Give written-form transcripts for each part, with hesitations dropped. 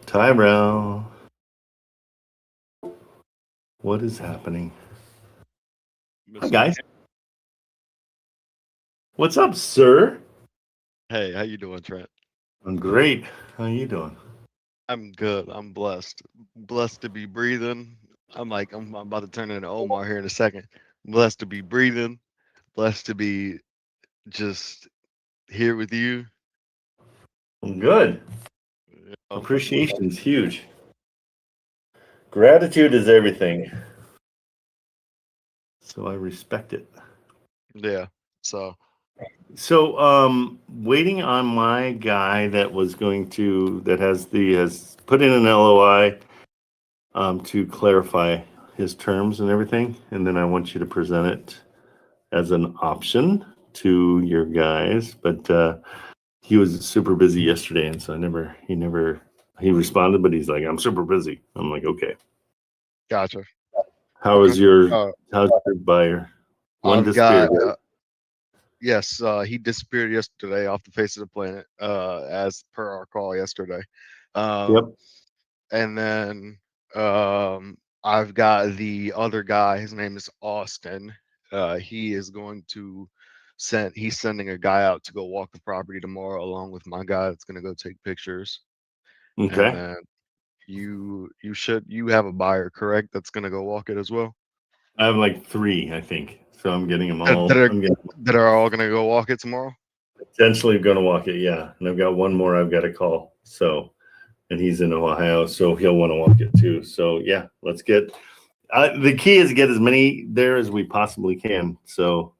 Tyrell. What is happening? Hi, guys. What's up, sir? Hey, how you doing, Trent? I'm great. How you doing? I'm good. I'm blessed. Blessed to be breathing. I'm about to turn into Omar here in a second. Blessed to be breathing. Blessed to be just here with you. I'm good. You know? Appreciation is huge. Gratitude is everything. So I respect it. Yeah. So So waiting on my guy that was going to has put in an LOI to clarify his terms and everything, and then I want you to present it as an option to your guys. But he was super busy yesterday, and so he responded, but he's like, I'm super busy. I'm like, okay. gotcha. How's Okay. your buyer? One I've got disappeared. yes, he disappeared yesterday off the face of the planet, as per our call yesterday. Yep. And then I've got the other guy. His name is Austin. He is going to he's sending a guy out to go walk the property tomorrow, along with my guy that's going to go take pictures. And Okay. then you have a buyer, correct? That's going to go walk it as well. I have like 3, I think. So I'm getting them That, that all. are I'm getting that are all going to go walk it tomorrow. potentially going to walk it. Yeah. And I've got one more I've got to call. So, and he's in Ohio, so he'll want to walk it too. So yeah, let's get. The key is to get as many there as we possibly can. So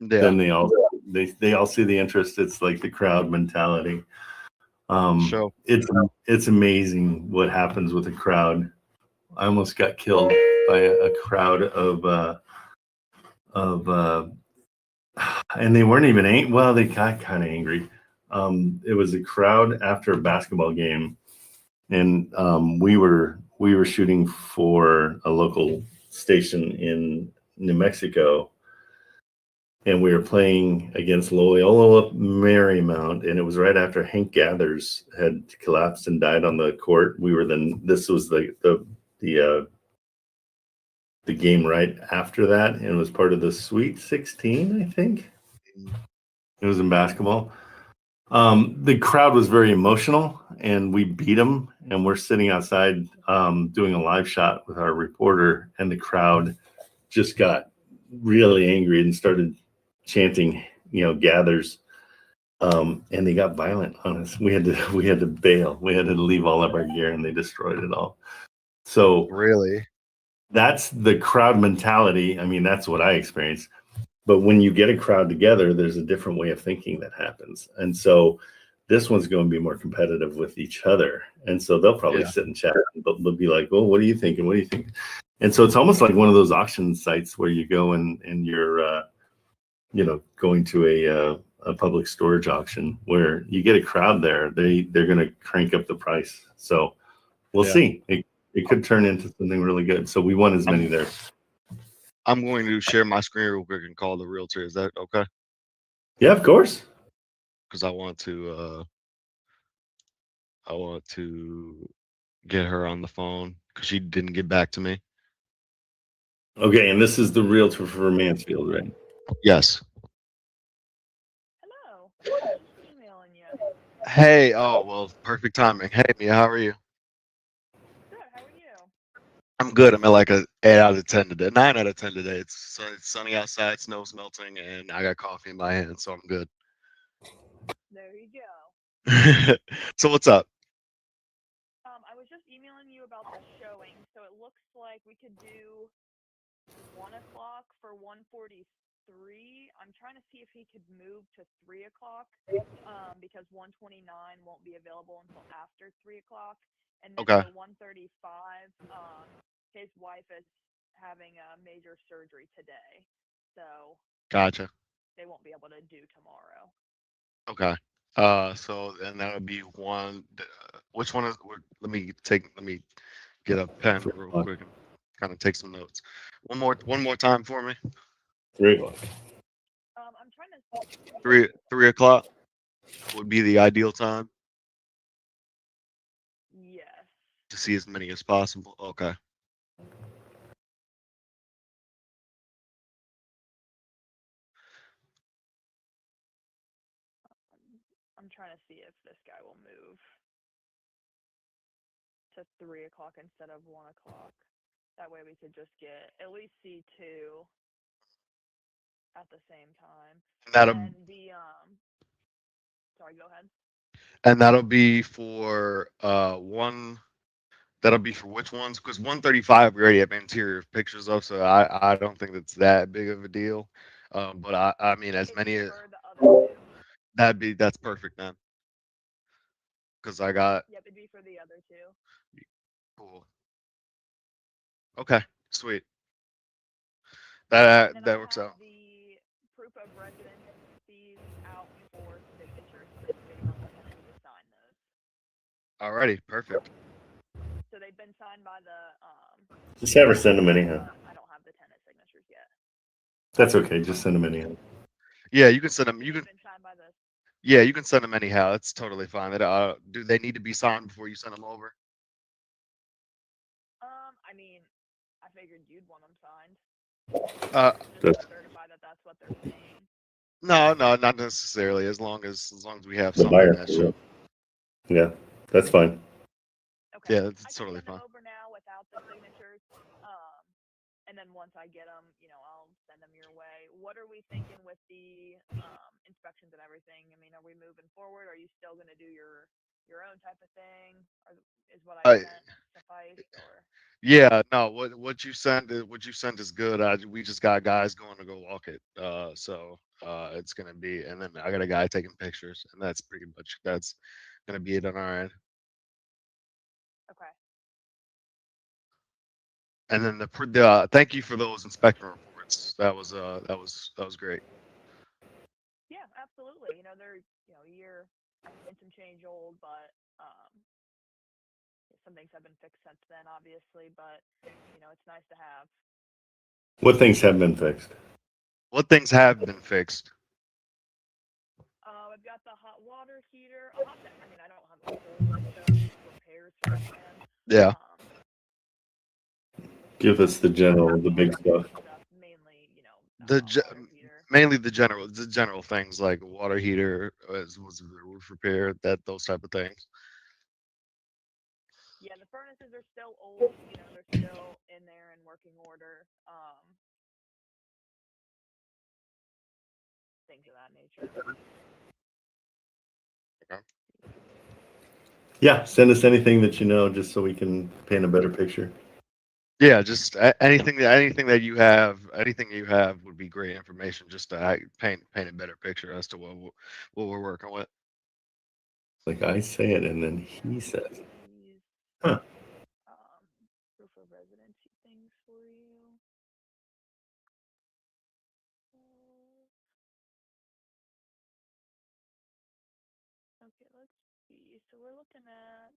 Yeah. then they all see the interest. It's like the crowd mentality. So It's amazing what happens with a crowd. I almost got killed by a crowd of and they weren't even angry. Well, they got kind of angry. It was a crowd after a basketball game, and we were shooting for a local station in New Mexico, and we were playing against Loyola Marymount, and it was right after Hank Gathers had collapsed and died on the court. We were then this was the game right after that, and it was part of the Sweet 16, I think. It was in basketball. The crowd was very emotional, and we beat them. And we're sitting outside doing a live shot with our reporter, and the crowd just got really angry and started chanting, gathers. And they got violent on us. We had to bail. We had to leave all of our gear, and they destroyed it all. So really, that's the crowd mentality. I mean, that's what I experienced. But when you get a crowd together, there's a different way of thinking that happens. And so this one's going to be more competitive with each other. And so they'll probably yeah, sit and chat, but they'll be like, well, what are you thinking? What do you think? And so it's almost like one of those auction sites where you go and you're, going to a public storage auction where you get a crowd there. They're going to crank up the price. So we'll yeah. see. It could turn into something really good. So we want as many there. I'm going to share my screen real quick and call the realtor. Is that okay? Yeah, of course. Because I want to get her on the phone because she didn't get back to me. Okay, and this is the realtor for Mansfield, right? Yes. Hello. I was just emailing you. Hey. Oh well, perfect timing. Hey Mia, how are you? Good. How are you? I'm good. I'm at like a 8 out of 10 today. 9 out of 10 today. It's sunny outside, snow's melting, and I got coffee in my hand, so I'm good. There you go. So what's up? I was just emailing you about the showing. So it looks like we could do 1 o'clock for 143. I'm trying to see if he could move to 3 o'clock, because 129 won't be available until after 3 o'clock. And then Okay. for 135, his wife is having a major surgery today, so Gotcha. they won't be able to do tomorrow. Okay. So then that would be one. Which one is? Let me get a pen real quick and kind of take some notes. One more time for me. 3 o'clock. I'm trying to. 3 o'clock would be the ideal time. see as many as possible. Okay. I'm trying to see if this guy will move to 3 o'clock instead of 1 o'clock. That way we could just get at least see 2 at the same time. And that'll And the sorry, go ahead. and that'll be for one. That'll be for which ones? Because 135 we already have interior pictures of, so I don't think that's that big of a deal. But I mean, as It'd many be as for the other 2. that's perfect then. Because I got Yep, it'd be for the other 2. cool. Okay, sweet. And then That I works have out. the proof of residencies out for signatures. So just waiting on the tenant to sign those. Alrighty, perfect. So they've been signed by the Just have her send them anyhow. I don't have the tenant signatures yet. That's okay. Just send them anyhow. Yeah, you can send them. You They've can. been signed by the. Yeah, you can send them anyhow. That's totally fine. Do they need to be signed before you send them over? I mean, I figured you'd want them signed. That's- Just to certify that that's what they're saying. No, not necessarily. As long as we have The something buyer. that shows. Yeah, that's fine. Okay. Yeah, that's I can totally send them fine. over now without the signatures. And then once I get them, I'll send them your way. What are we thinking with the inspections and everything? I mean, are we moving forward? Are you still going to do your own type of thing? Or is what I sent suffice? Or Yeah, no, what you sent is good. We just got guys going to go walk it. So it's gonna be, and then I got a guy taking pictures, and that's gonna be it on our end. okay. And then thank you for those inspection reports. That was great. Yeah, absolutely. They're a year and some change old, but some things have been fixed since then, obviously. But it's nice to have. What things have been fixed? What things have been fixed? I've got the hot water heater. I mean, I don't have a whole list of repairs for hand. Yeah. Give us the big stuff. Mainly, The hot water heater. mainly the general things like water heater, was the roof repair, those type of things. Yeah, the furnaces are still old. They're still in there in working order. Things of that nature. Okay. Yeah, send us anything that you know, just so we can paint a better picture. Yeah, just anything that you have, would be great information, just to paint a better picture as to what we're working with. Like I say it, and then he says, "Huh." Proof of residency things for you. Okay, let's see. So we're looking at.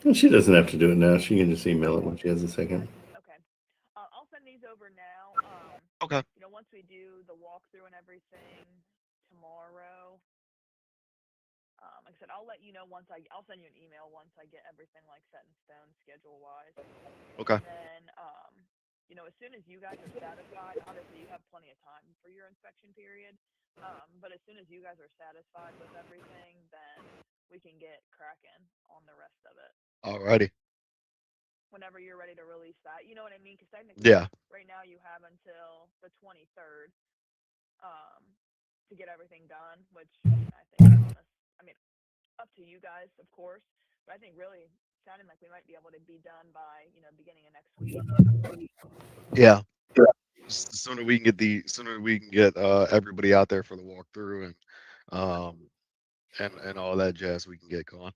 And she doesn't have to do it now. She can just email it when she has a second. Okay. I'll send these over now. Okay. Once we do the walkthrough and everything tomorrow, like I said, I'll let you know I'll send you an email once I get everything set in stone schedule wise. Okay. And then, as soon as you guys are satisfied, obviously you have plenty of time for your inspection period. But as soon as you guys are satisfied with everything, then we can get cracking on the rest of it. Alrighty. Whenever you're ready to release that, you know what I mean? Because technically, right now you have until the 23rd to get everything done, which I think up to you guys, of course. But I think really sounding like we might be able to be done by beginning of next week. Yeah. The sooner we can get everybody out there for the walkthrough and all that jazz, we can get going.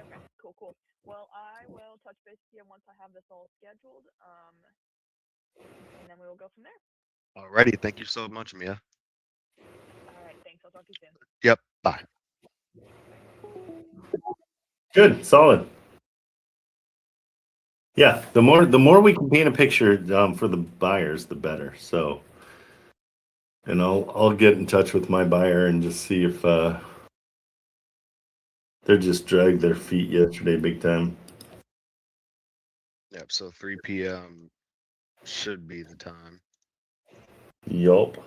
Okay, cool. Well, I will touch base with you once I have this all scheduled, and then we will go from there. Alrighty, thank you so much, Mia. All right, thanks. I'll talk to you soon. Yep, bye. Good, solid. Yeah, the more we can paint a picture for the buyers, the better. So And I'll get in touch with my buyer and just see if they just dragged their feet yesterday big time. Yep. So 3 p.m. should be the time. Yup.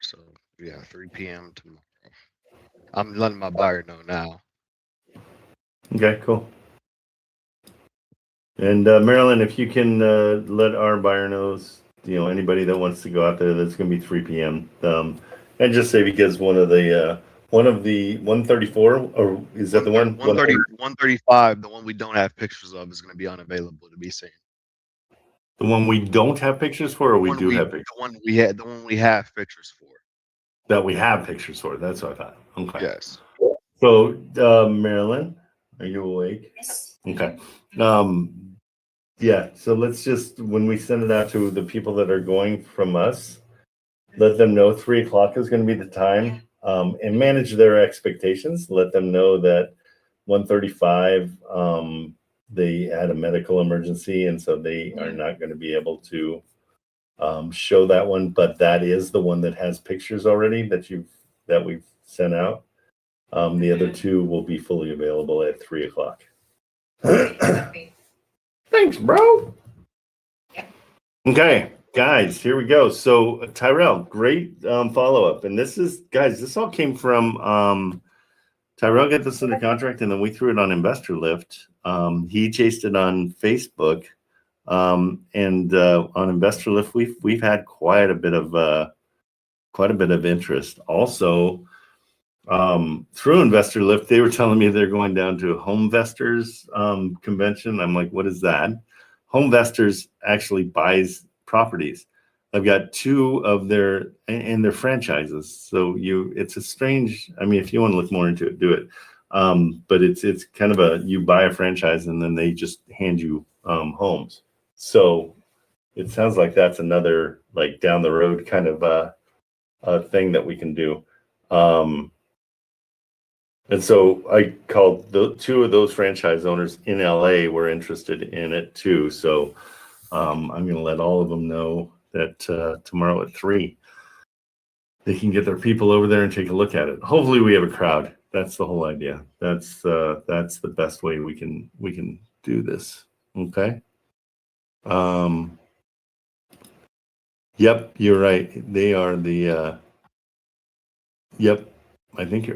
So yeah, 3 p.m. tomorrow. I'm letting my buyer know now. Okay, cool. And Marilyn, if you can let our buyer knows, anybody that wants to go out there, that's going to be 3 p.m. And just say because one of the 134, or is that the one? 135, the one we don't have pictures of, is going to be unavailable to be seen. The one we don't have pictures for, or we do have pictures? The one we have pictures for. That we have pictures for. That's what I thought. Okay. Yes. So, Marilyn, are you awake? Yes. Okay. Yeah. So let's just, when we send it out to the people that are going from us, let them know 3 o'clock is going to be the time, and manage their expectations. Let them know that 1:35, they had a medical emergency, and so they are not going to be able to show that one. But that is the one that has pictures already that we've sent out. The other two will be fully available at 3 o'clock. Thanks, bro. Yeah. Okay, guys, here we go. So Tyrell, great follow-up. And this all came from Tyrell got this under contract, and then we threw it on Investor Lift. He chased it on Facebook. And on Investor Lift, we've had quite a bit of interest. Also, through Investor Lift, they were telling me they're going down to Homevestors convention. I'm like, what is that? Homevestors actually buys properties. I've got 2 of their franchises. So it's a strange, if you want to look more into it, do it. But it's kind of you buy a franchise and then they just hand you homes. So it sounds like that's another like down the road kind of a thing that we can do. And so I called 2 of those franchise owners in LA were interested in it too. So I'm going to let all of them know that tomorrow at 3, they can get their people over there and take a look at it. Hopefully we have a crowd. That's the whole idea. That's the best way we can do this. Okay. Yep, you're right. They are the yep. I think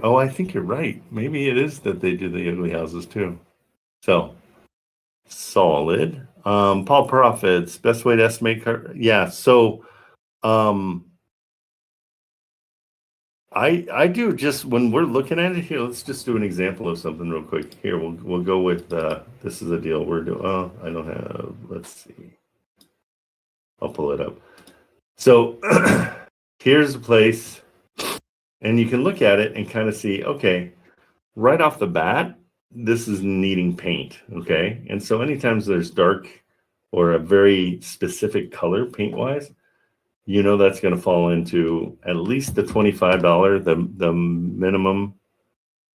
you're right. Maybe it is that they do the ugly houses too. So solid. Paul Profits, best way to estimate yeah. So I do just when we're looking at it here, let's just do an example of something real quick. Here, we'll go with this is a deal we're doing. Oh, I don't have, let's see. I'll pull it up. So here's a place, and you can look at it and kind of see, okay, right off the bat, this is needing paint, okay? And so anytime there's dark or a very specific color paint-wise, that's going to fall into at least the $25, the minimum.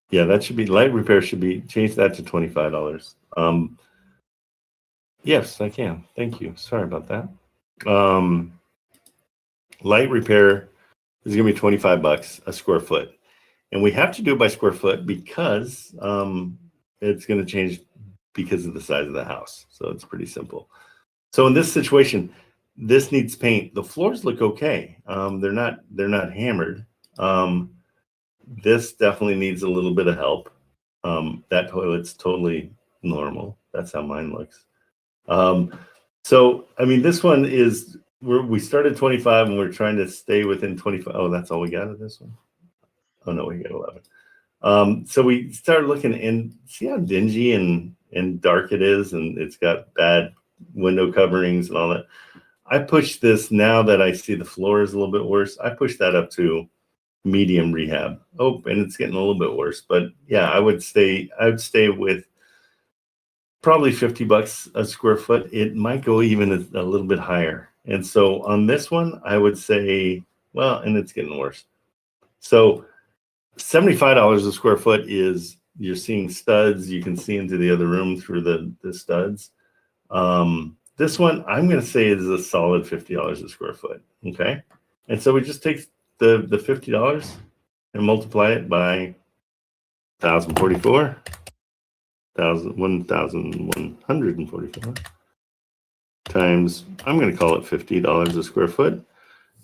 Yeah, that should be, light repair should be, change that to $25. Yes, I can. Thank you. Sorry about that. Light repair is going to be $25 a square foot. And we have to do it by square foot because it's going to change because of the size of the house. So it's pretty simple. So in this situation, this needs paint. The floors look okay. They're not hammered. This definitely needs a little bit of help. That toilet's totally normal. That's how mine looks. So this one is we started 25 and we're trying to stay within 25. Oh, that's all we got of this one. Oh no, we got 11. So we started looking and see how dingy and dark it is, and it's got bad window coverings and all that. I pushed this, now that I see the floor is a little bit worse, I pushed that up to medium rehab. Oh, and it's getting a little bit worse. But yeah, I would stay with probably $50 a square foot. It might go even a little bit higher. And so on this one, I would say, well, and it's getting worse. So $75 a square foot is, you're seeing studs. You can see into the other room through the studs. This one, I'm going to say is a solid $50 a square foot. Okay. And so we just take the $50 and multiply it by 1,044, 1,144 times, I'm going to call it $50 a square foot.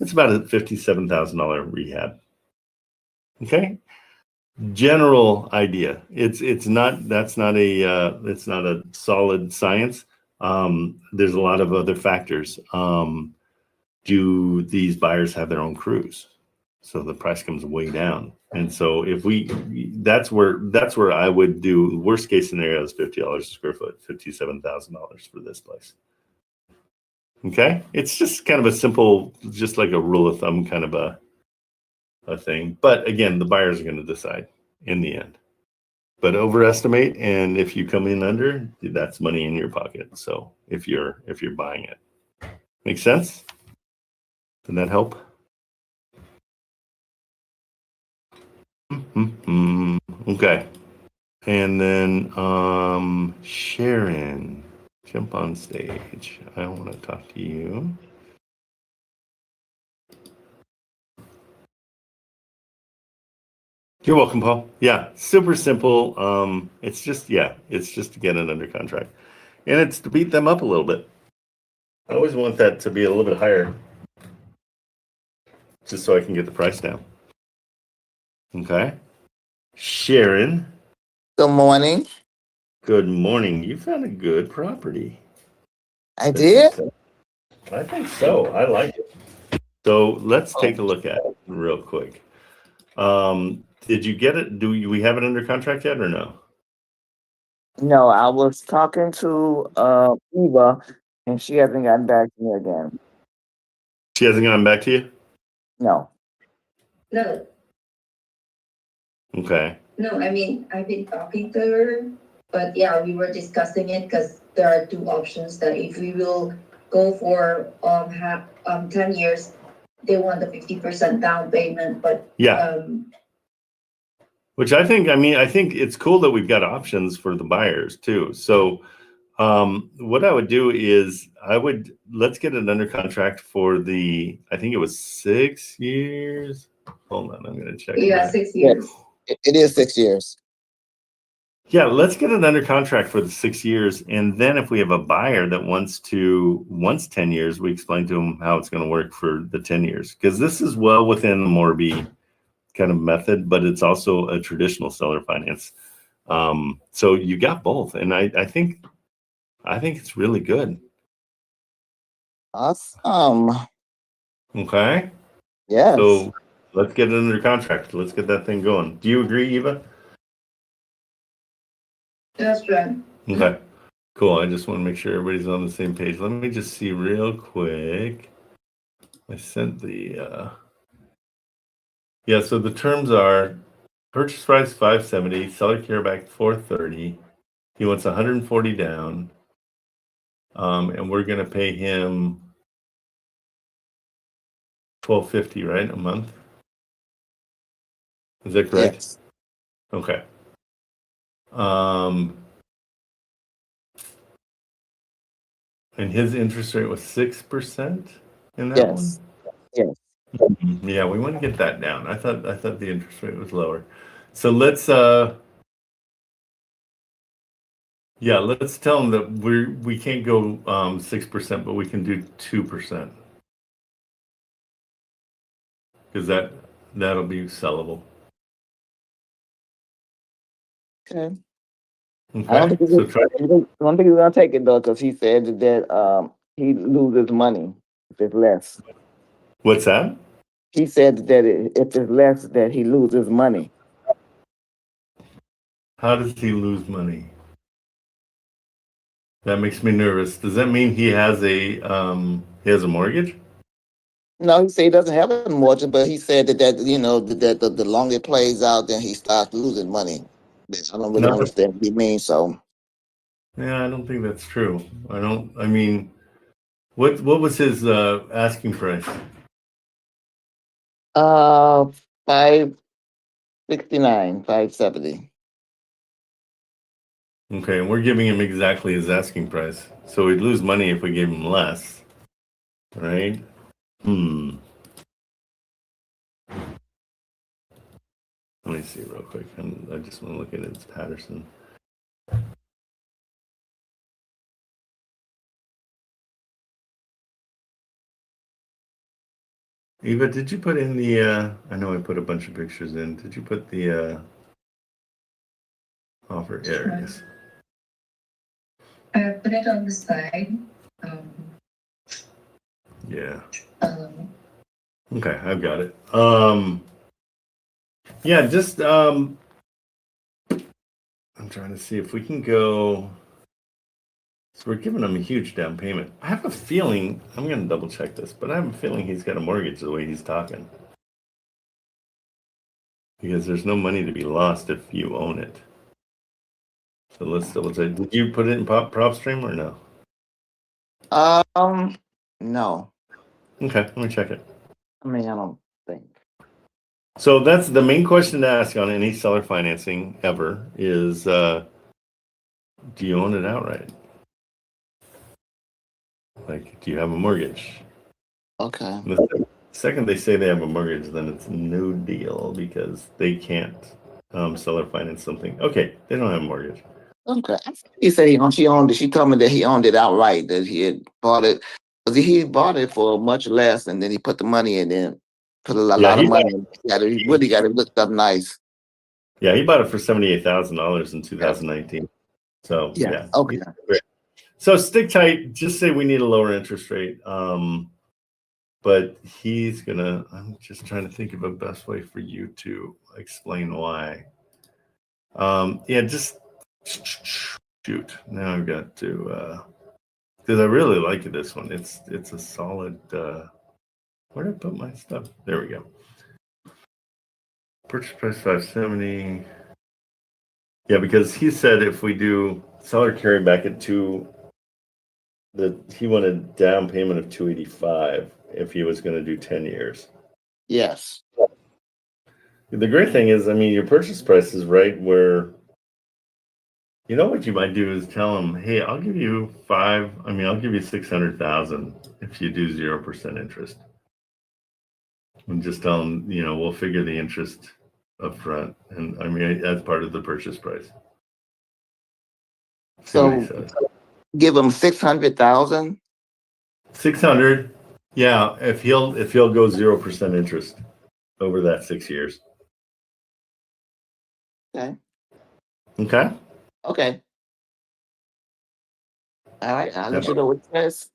It's about a $57,000 rehab. Okay. General idea. It's not, that's not a solid science. There's a lot of other factors. Do these buyers have their own crews? So the price comes way down. And so if that's where I would do worst case scenario is $50 a square foot, $57,000 for this place. Okay. It's just kind of a simple, just like a rule of thumb kind of a thing. But again, the buyers are going to decide in the end. But overestimate, and if you come in under, that's money in your pocket. So if you're buying it. Make sense? Did that help? Okay. And then Sharon, jump on stage. I want to talk to you. You're welcome, Paul. Yeah, super simple. It's just to get it under contract. And it's to beat them up a little bit. I always want that to be a little bit higher, just so I can get the price down. Okay. Sharon. Good morning. Good morning. You found a good property. I did. I think so. I like it. So let's take a look at it real quick. Did you get it? Do we have it under contract yet or no? No, I was talking to Eva, and she hasn't gotten back to me again. She hasn't gotten back to you? No. No, Okay. no, I mean, I've been talking to her, but yeah, we were discussing it because there are two options that if we will go for 10 years, they want the 50% down payment, but Yeah. Which I think it's cool that we've got options for the buyers too. So what I would do is let's get it under contract for I think it was 6 years. Hold on, I'm gonna check. yeah, that. 6 years. It is 6 years. Yeah, let's get it under contract for the 6 years. And then if we have a buyer that wants 10 years, we explain to them how it's going to work for the 10 years. Because this is well within the Morby kind of method, but it's also a traditional seller finance. So you got both. And I think it's really good. Awesome. Okay. Yes. So let's get it under contract. Let's get that thing going. Do you agree, Eva? That's right. Okay, cool. I just want to make sure everybody's on the same page. Let me just see real quick. I sent the so the terms are purchase price $570, seller carryback $430. He wants $140 down. And we're gonna pay him $1,250, right? A month. Is that correct? Yes. Okay. And his interest rate was 6% in that Yes. Yes. one? Yeah, we want to get that down. I thought the interest rate was lower. So let's tell them that we can't go 6%, but we can do 2%. Because that'll be sellable. Okay. Okay. I don't think So try. he's gonna take it though, because he said that he loses money if it's less. What's that? He said that if it's less, that he loses money. How does he lose money? That makes me nervous. Does that mean he has a mortgage? No, he said he doesn't have a mortgage, but he said that the longer it plays out, then he starts losing money. I don't really understand what he means. So Yeah, I don't think that's true. I mean, what was his asking price? 569, 570. Okay, and we're giving him exactly his asking price. So we'd lose money if we gave him less. Right? Let me see real quick. I just want to look at it. It's Patterson. Eva, did you put in the, I know I put a bunch of pictures in. Did you put the offer? There it is. I put it on the side. Yeah. Um, Okay, I've got it. Yeah, just I'm trying to see if we can go. So we're giving him a huge down payment. I have a feeling, I'm going to double check this, but I have a feeling he's got a mortgage the way he's talking. Because there's no money to be lost if you own it. So let's double check. Did you put it in PropStream or no? No. Okay, let me check it. I mean, I don't think. So that's the main question to ask on any seller financing ever is, do you own it outright? Like, do you have a mortgage? Okay. The second they say they have a mortgage, then it's no deal because they can't seller finance something. Okay, they don't have a mortgage. Okay. He said she owned it. She told me that he owned it outright, that he had bought it. Because he bought it for much less, and then he put the money in and put a lot of money in. He really got it looked up nice. Yeah, he bought it for $78,000 in 2019. So yeah. Okay. So stick tight. Just say we need a lower interest rate. But he's gonna. I'm just trying to think of a best way for you to explain why. Yeah, just shoot. Now I've got to. Because I really like this one. It's a solid. Where did I put my stuff? There we go. Purchase price 570. Yeah, because he said if we do seller carry back at 2, that he wanted down payment of 285 if he was going to do 10 years. Yes. The great thing is, I mean, your purchase price is right where. You know what you might do is tell him, hey, I'll give you 600,000 if you do 0% interest. And just tell him, we'll figure the interest up front. And I mean, that's part of the purchase price. See what he says. Give him 600,000. 600. Yeah. If he'll go 0% interest over that 6 years. Okay. Okay. Okay. All right. I'll let you know what it says.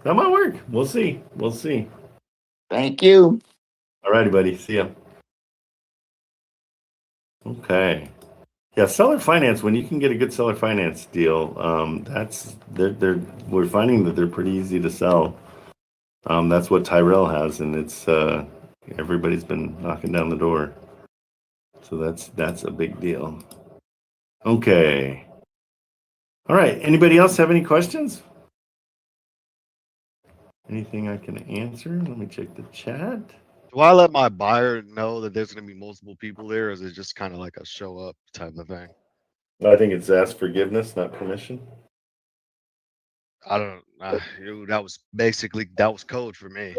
That might work. We'll see. We'll see. Thank you. All righty, buddy. See ya. Okay. Yeah, seller finance. When you can get a good seller finance deal, we're finding that they're pretty easy to sell. That's what Tyrell has, and it's everybody's been knocking down the door. So that's a big deal. Okay. All right. Anybody else have any questions? Anything I can answer? Let me check the chat. Do I let my buyer know that there's going to be multiple people there, or is it just kind of like a show up type of thing? I think it's ask forgiveness, not permission. I don't know. That was code for me.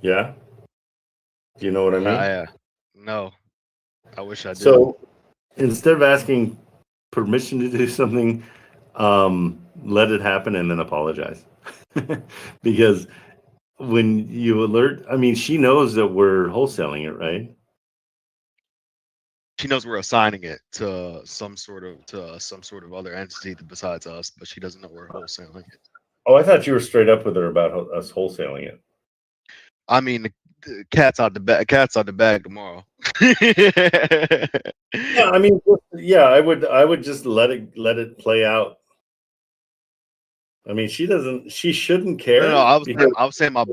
Yeah. Do you know what I mean? No. I wish I did. So instead of asking permission to do something, let it happen and then apologize. Because when you alert, I mean, she knows that we're wholesaling it, right? She knows we're assigning it to some sort of other entity besides us, but she doesn't know we're wholesaling it. Oh, I thought you were straight up with her about us wholesaling it. I mean, the cat's out the bag. Cat's out the bag tomorrow. Yeah, I mean, yeah, I would just let it play out. I mean, she shouldn't care. No, I was saying my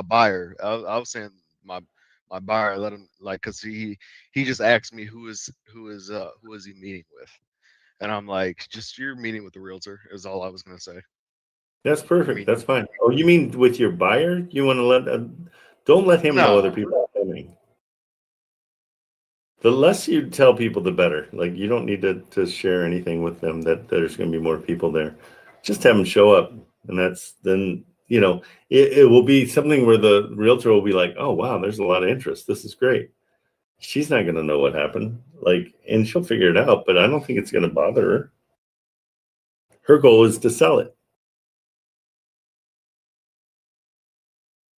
buyer. I was saying my buyer. Let him because he just asked me who is he meeting with, and I'm like, just you're meeting with the realtor is all I was gonna say. That's perfect. That's fine. Oh, you mean with your buyer? You want to don't let him know other people are coming. The less you tell people, the better. Like, you don't need to share anything with them that there's going to be more people there. Just have them show up. And then it will be something where the realtor will be like, oh, wow, there's a lot of interest. This is great. she's not going to know what happened. Like, and she'll figure it out, but I don't think it's going to bother her. Her goal is to sell it.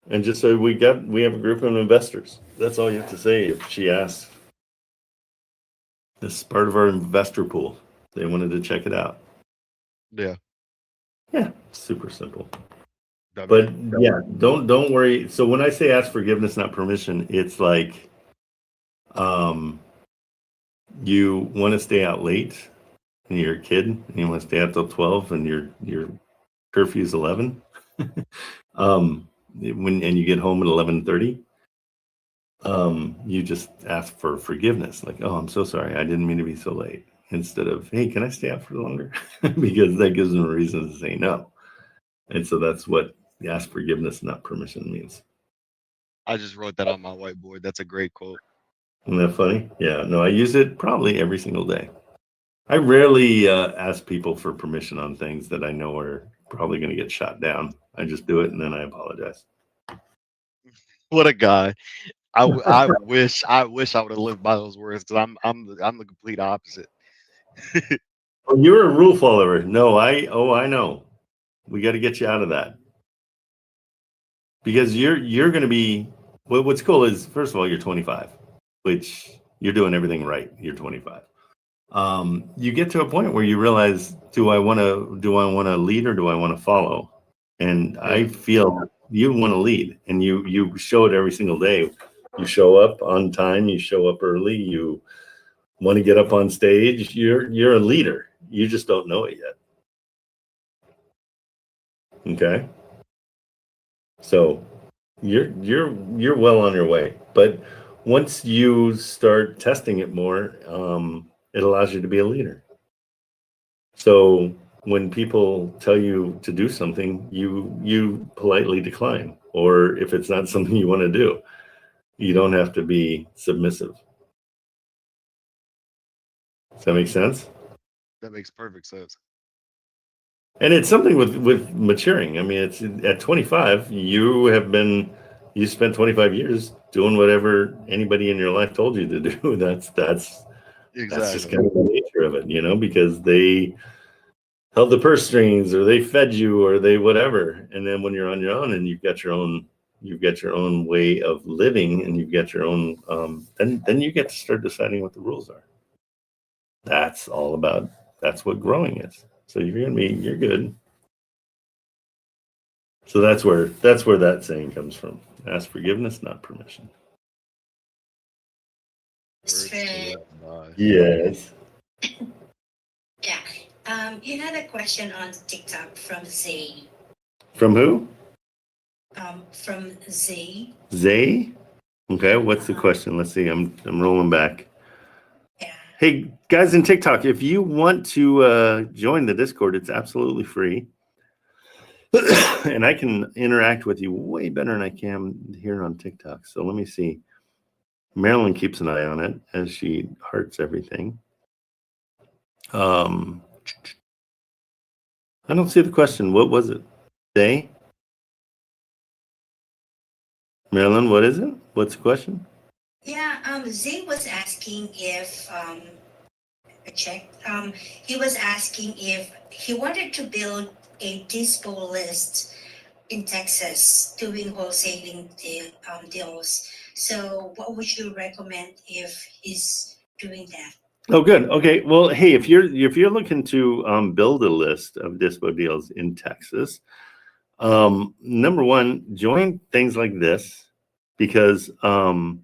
And just so we have a group of investors. That's all you have to say if she asks. This is part of our investor pool. They wanted to check it out. Yeah. Yeah, super simple. That But makes- yeah, don't worry. So when I say ask forgiveness, not permission, it's like you want to stay out late and you're a kid and you want to stay out till 12 and your curfew is 11. And you get home at 11:30, you just ask for forgiveness, like, oh, I'm so sorry, I didn't mean to be so late, instead of, hey, can I stay out for longer? Because that gives them a reason to say no. And so that's what ask forgiveness, not permission means. I just wrote that on my whiteboard. That's a great quote. Isn't that funny? Yeah, no, I use it probably every single day. I rarely ask people for permission on things that I know are probably going to get shot down. I just do it and then I apologize. What a guy. I wish I would have lived by those words, because I'm the complete opposite. Oh, you're a rule follower. No, I know. We got to get you out of that. Because you're going to be, what's cool is, first of all, you're 25, which you're doing everything right. You're 25. You get to a point where you realize, do I want to lead or do I want to follow? And I feel you want to lead, and you show it every single day. You show up on time, you show up early, you want to get up on stage. You're a leader. You just don't know it yet. Okay? So you're well on your way. But once you start testing it more, it allows you to be a leader. So when people tell you to do something, you politely decline. Or if it's not something you want to do, you don't have to be submissive. Does that make sense? That makes perfect sense. And it's something with maturing. I mean, it's at 25, you spent 25 years doing whatever anybody in your life told you to do. That's just kind of the nature of it, because they held the purse strings or they fed you or they whatever. And then when you're on your own and you've got your own way of living and you've got your own, then you get to start deciding what the rules are. That's what growing is. So you're good. So that's where that saying comes from. Ask forgiveness, not permission. Yes. Yeah. You had a question on TikTok from Z. From who? From Z. Zay? Okay, what's the question? Let's see. I'm rolling back. Yeah. Hey, guys in TikTok, if you want to join the Discord, it's absolutely free. And I can interact with you way better than I can here on TikTok. So let me see. Marilyn keeps an eye on it as she hearts everything. I don't see the question. What was it? Day? Marilyn, what is it? What's the question? Yeah. Z was asking if he was asking if he wanted to build a dispo list in Texas doing wholesaling deals. So what would you recommend if he's doing that? Oh, good. Okay. Well, hey, if you're looking to build a list of dispo deals in Texas, number one, join things like this, because my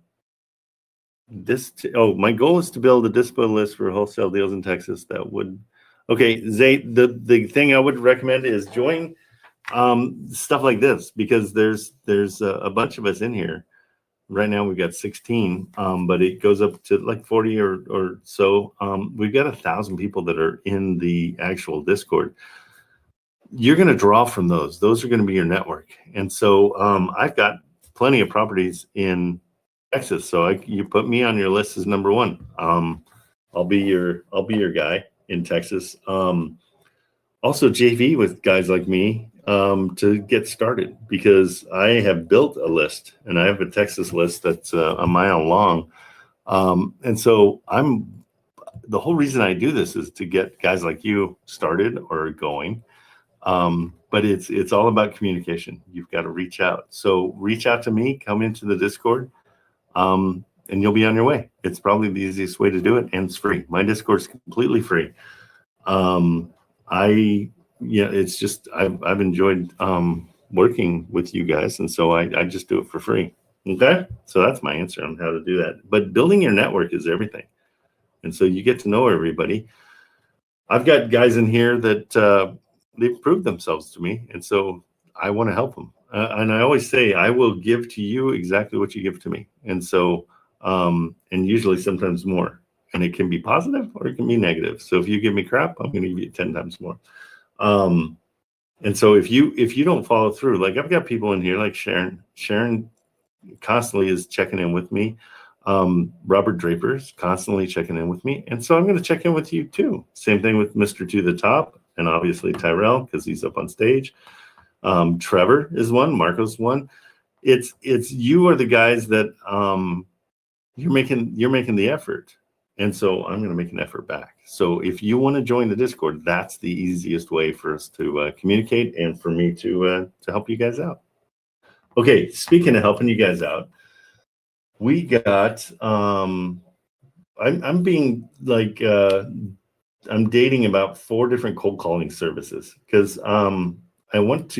goal is to build a dispo list for wholesale deals in Texas. Zay, the thing I would recommend is join stuff like this, because there's a bunch of us in here. Right now we've got 16, but it goes up to like 40 or so. We've got 1,000 people that are in the actual Discord. You're going to draw from those. Those are going to be your network. And so I've got plenty of properties in Texas. So you put me on your list as number one. I'll be your guy in Texas. Also JV with guys like me to get started, because I have built a list, and I have a Texas list that's a mile long And so the whole reason I do this is to get guys like you started or going. But it's all about communication. You've got to reach out. So reach out to me, come into the Discord, and you'll be on your way. It's probably the easiest way to do it, and it's free. My Discord is completely free. It's just I've enjoyed working with you guys, and so I just do it for free. Okay, so that's my answer on how to do that. But building your network is everything, and so you get to know everybody. I've got guys in here that they've proved themselves to me, and so I want to help them. And I always say I will give to you exactly what you give to me, and so and usually sometimes more. And it can be positive or it can be negative. So if you give me crap, I'm going to give you 10 times more. And so if you don't follow through, like I've got people in here like Sharon constantly is checking in with me. Robert Draper's constantly checking in with me. And so I'm going to check in with you too. Same thing with Mr. To the Top and obviously Tyrell, because he's up on stage. Trevor is one, Marco's one. It's you are the guys that you're making the effort. And so I'm going to make an effort back. So if you want to join the Discord, that's the easiest way for us to communicate and for me to help you guys out. Okay, speaking of helping you guys out, we got I'm being like I'm dating about 4 different cold calling services because I want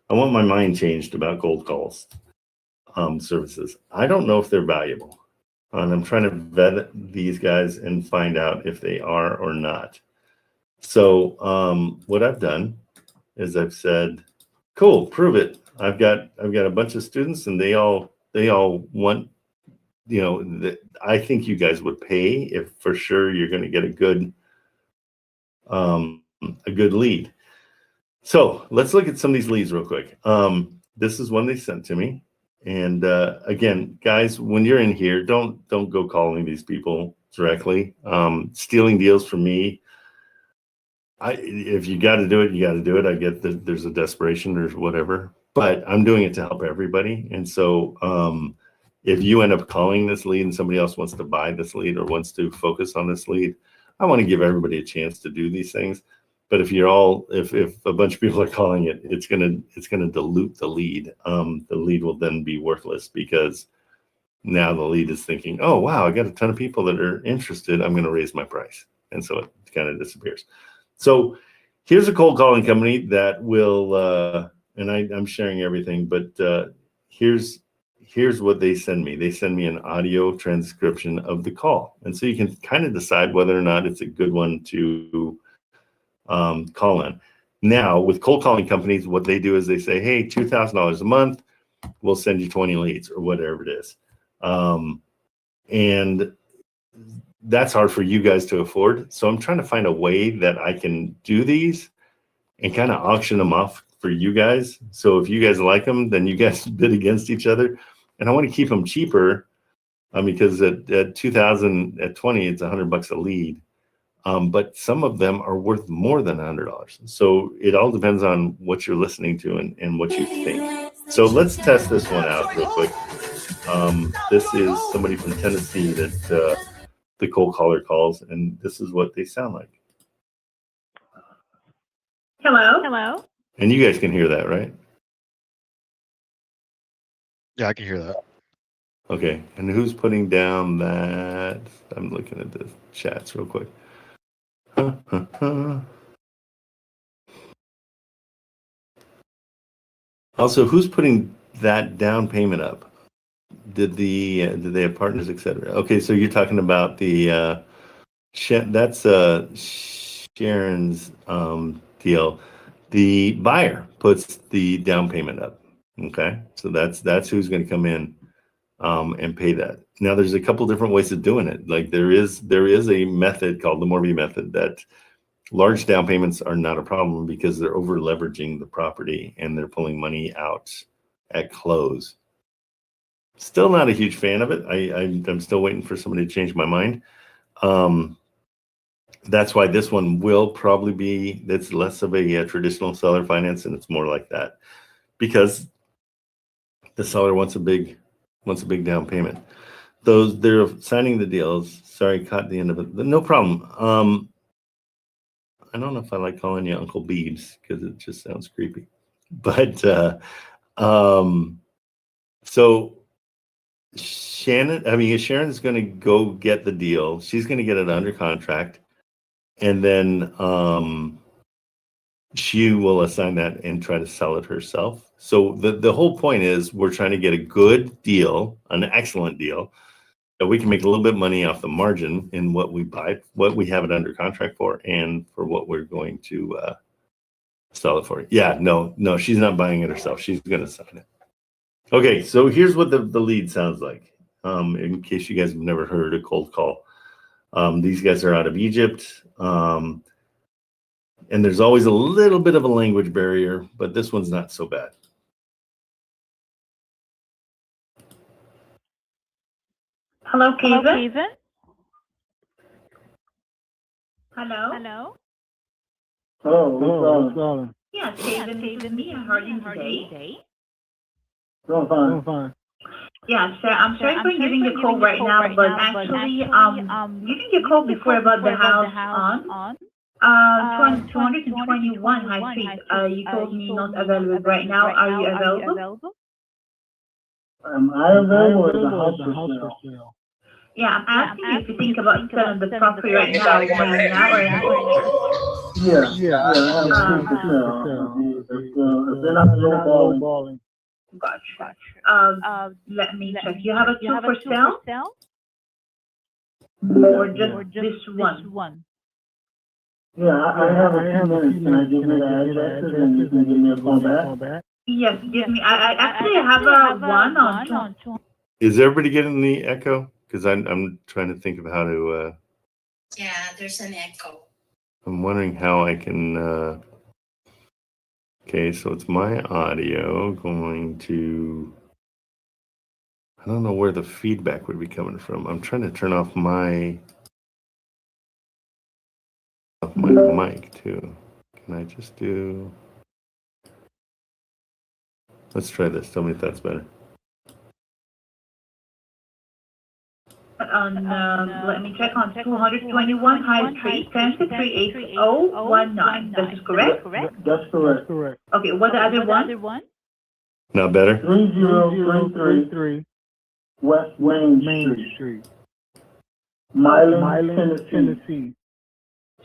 my mind changed about cold calls services. I don't know if they're valuable. And I'm trying to vet these guys and find out if they are or not. So what I've done is I've said, cool, prove it. I've got a bunch of students and they all want, I think you guys would pay if for sure you're going to get a good lead. So let's look at some of these leads real quick. This is one they sent to me. And again, guys, when you're in here, don't go calling these people directly. Stealing deals from me. If you got to do it, you got to do it. I get that there's a desperation or whatever, but I'm doing it to help everybody. And so if you end up calling this lead and somebody else wants to buy this lead or wants to focus on this lead, I want to give everybody a chance to do these things. But if a bunch of people are calling it, it's gonna dilute the lead. The lead will then be worthless because now the lead is thinking, oh wow, I got a ton of people that are interested. I'm gonna raise my price, and so it kind of disappears. So here's a cold calling company that will, and I'm sharing everything, but here's what they send me. They send me an audio transcription of the call, and so you can kind of decide whether or not it's a good one to call in. Now with cold calling companies, what they do is they say, hey, $2,000 a month, we'll send you 20 leads or whatever it is. And that's hard for you guys to afford. So I'm trying to find a way that I can do these and kind of auction them off for you guys. So if you guys like them, then you guys bid against each other. And I want to keep them cheaper because at 2,000 at 20, it's $100 a lead. But some of them are worth more than $100. So it all depends on what you're listening to and what you think. So let's test this one out real quick. This is somebody from Tennessee that the cold caller calls, and this is what they sound like. Hello. Hello. And you guys can hear that, right? Yeah, I can hear that. Okay. And who's putting down that? I'm looking at the chats real quick. Also, who's putting that down payment up? Did they have partners, etc.? Okay, so you're talking about the that's Sharon's deal. The buyer puts the down payment up. Okay, so that's who's going to come in and pay that. Now, there's a couple different ways of doing it. Like there is a method called the Morby method that large down payments are not a problem because they're over leveraging the property and they're pulling money out at close. Still not a huge fan of it. I'm still waiting for somebody to change my mind. That's why this one will probably be, that's less of a traditional seller finance, and it's more like that because the seller wants a big down payment. they're signing the deals. Sorry, caught the end of it. But no problem. I don't know if I like calling you Uncle Beebs because it just sounds creepy. But so Sharon's going to go get the deal. She's going to get it under contract, and then she will assign that and try to sell it herself. So the whole point is we're trying to get a good deal, an excellent deal, that we can make a little bit of money off the margin in what we buy, what we have it under contract for, and for what we're going to sell it for. Yeah, no, she's not buying it herself. She's going to sign it. Okay, so here's what the lead sounds like. In case you guys have never heard a cold call. These guys are out of Egypt. And there's always a little bit of a language barrier, but this one's not so bad. Hello, Kevin. Hello. Hello, what's going? Yes, Kevin, this is me. How are you today? Doing fine. Yeah, sir. I'm sorry for giving you a call right now, but actually, giving you a call before about the house on 221 High Street. You told me not available right now. Are you available? Am I available at the house for sale? Yeah, I'm asking you if you think about selling the property right now, or Yeah, I have two for sale. If they're not lowballing. Gotcha. Let me check. You have a two for sale? Or just this one? Yeah, I have a few minutes. Can I give you the addresses and you can give me a call back? Yes, give me. I actually have a one on two. Is everybody getting the echo? Because I'm trying to think of how to. Yeah, there's an echo. I'm wondering how I can. Okay, so it's my audio going to. I don't know where the feedback would be coming from. I'm trying to turn off my mic too. Can I just do? Let's try this. Tell me if that's better. Let me check on 221 High Street, 10-38019. This is correct? That's correct. Okay, what the other one? Not better? 3033 West Main Street. Milan, Tennessee.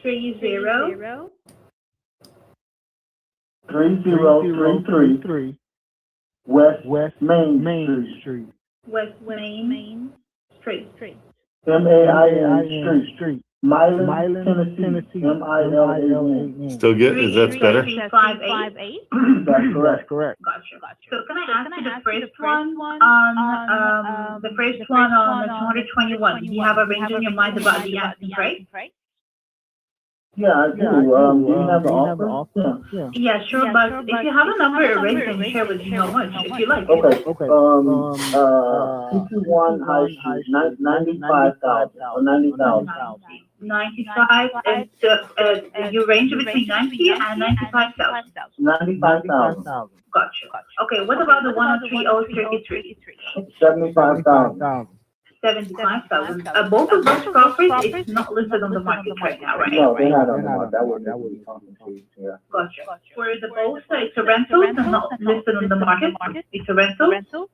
3033 West Main Street. West Main Street. MAIN Street. Milan, Tennessee. MILAN. Still good? Is that better? 358. That's correct. Gotcha. So can I ask you the first one on the 221? Do you have a range in your mind about the asking price? Yeah, I do. Do you have an offer? Yeah, sure. But if you have a number already, then share with me how much, if you like. Okay. 221 High Street, 95,000 or 90,000. 95, and you range between 90 and 95,000. 95,000. Gotcha. Okay, what about the one on 3033? 75,000. 75,000. Both of those properties, it's not listed on the market right now, right? No, they're not on the market. That would be complicated. Yeah. Gotcha. For the both, it's a rental, it's not listed on the market. It's a rental.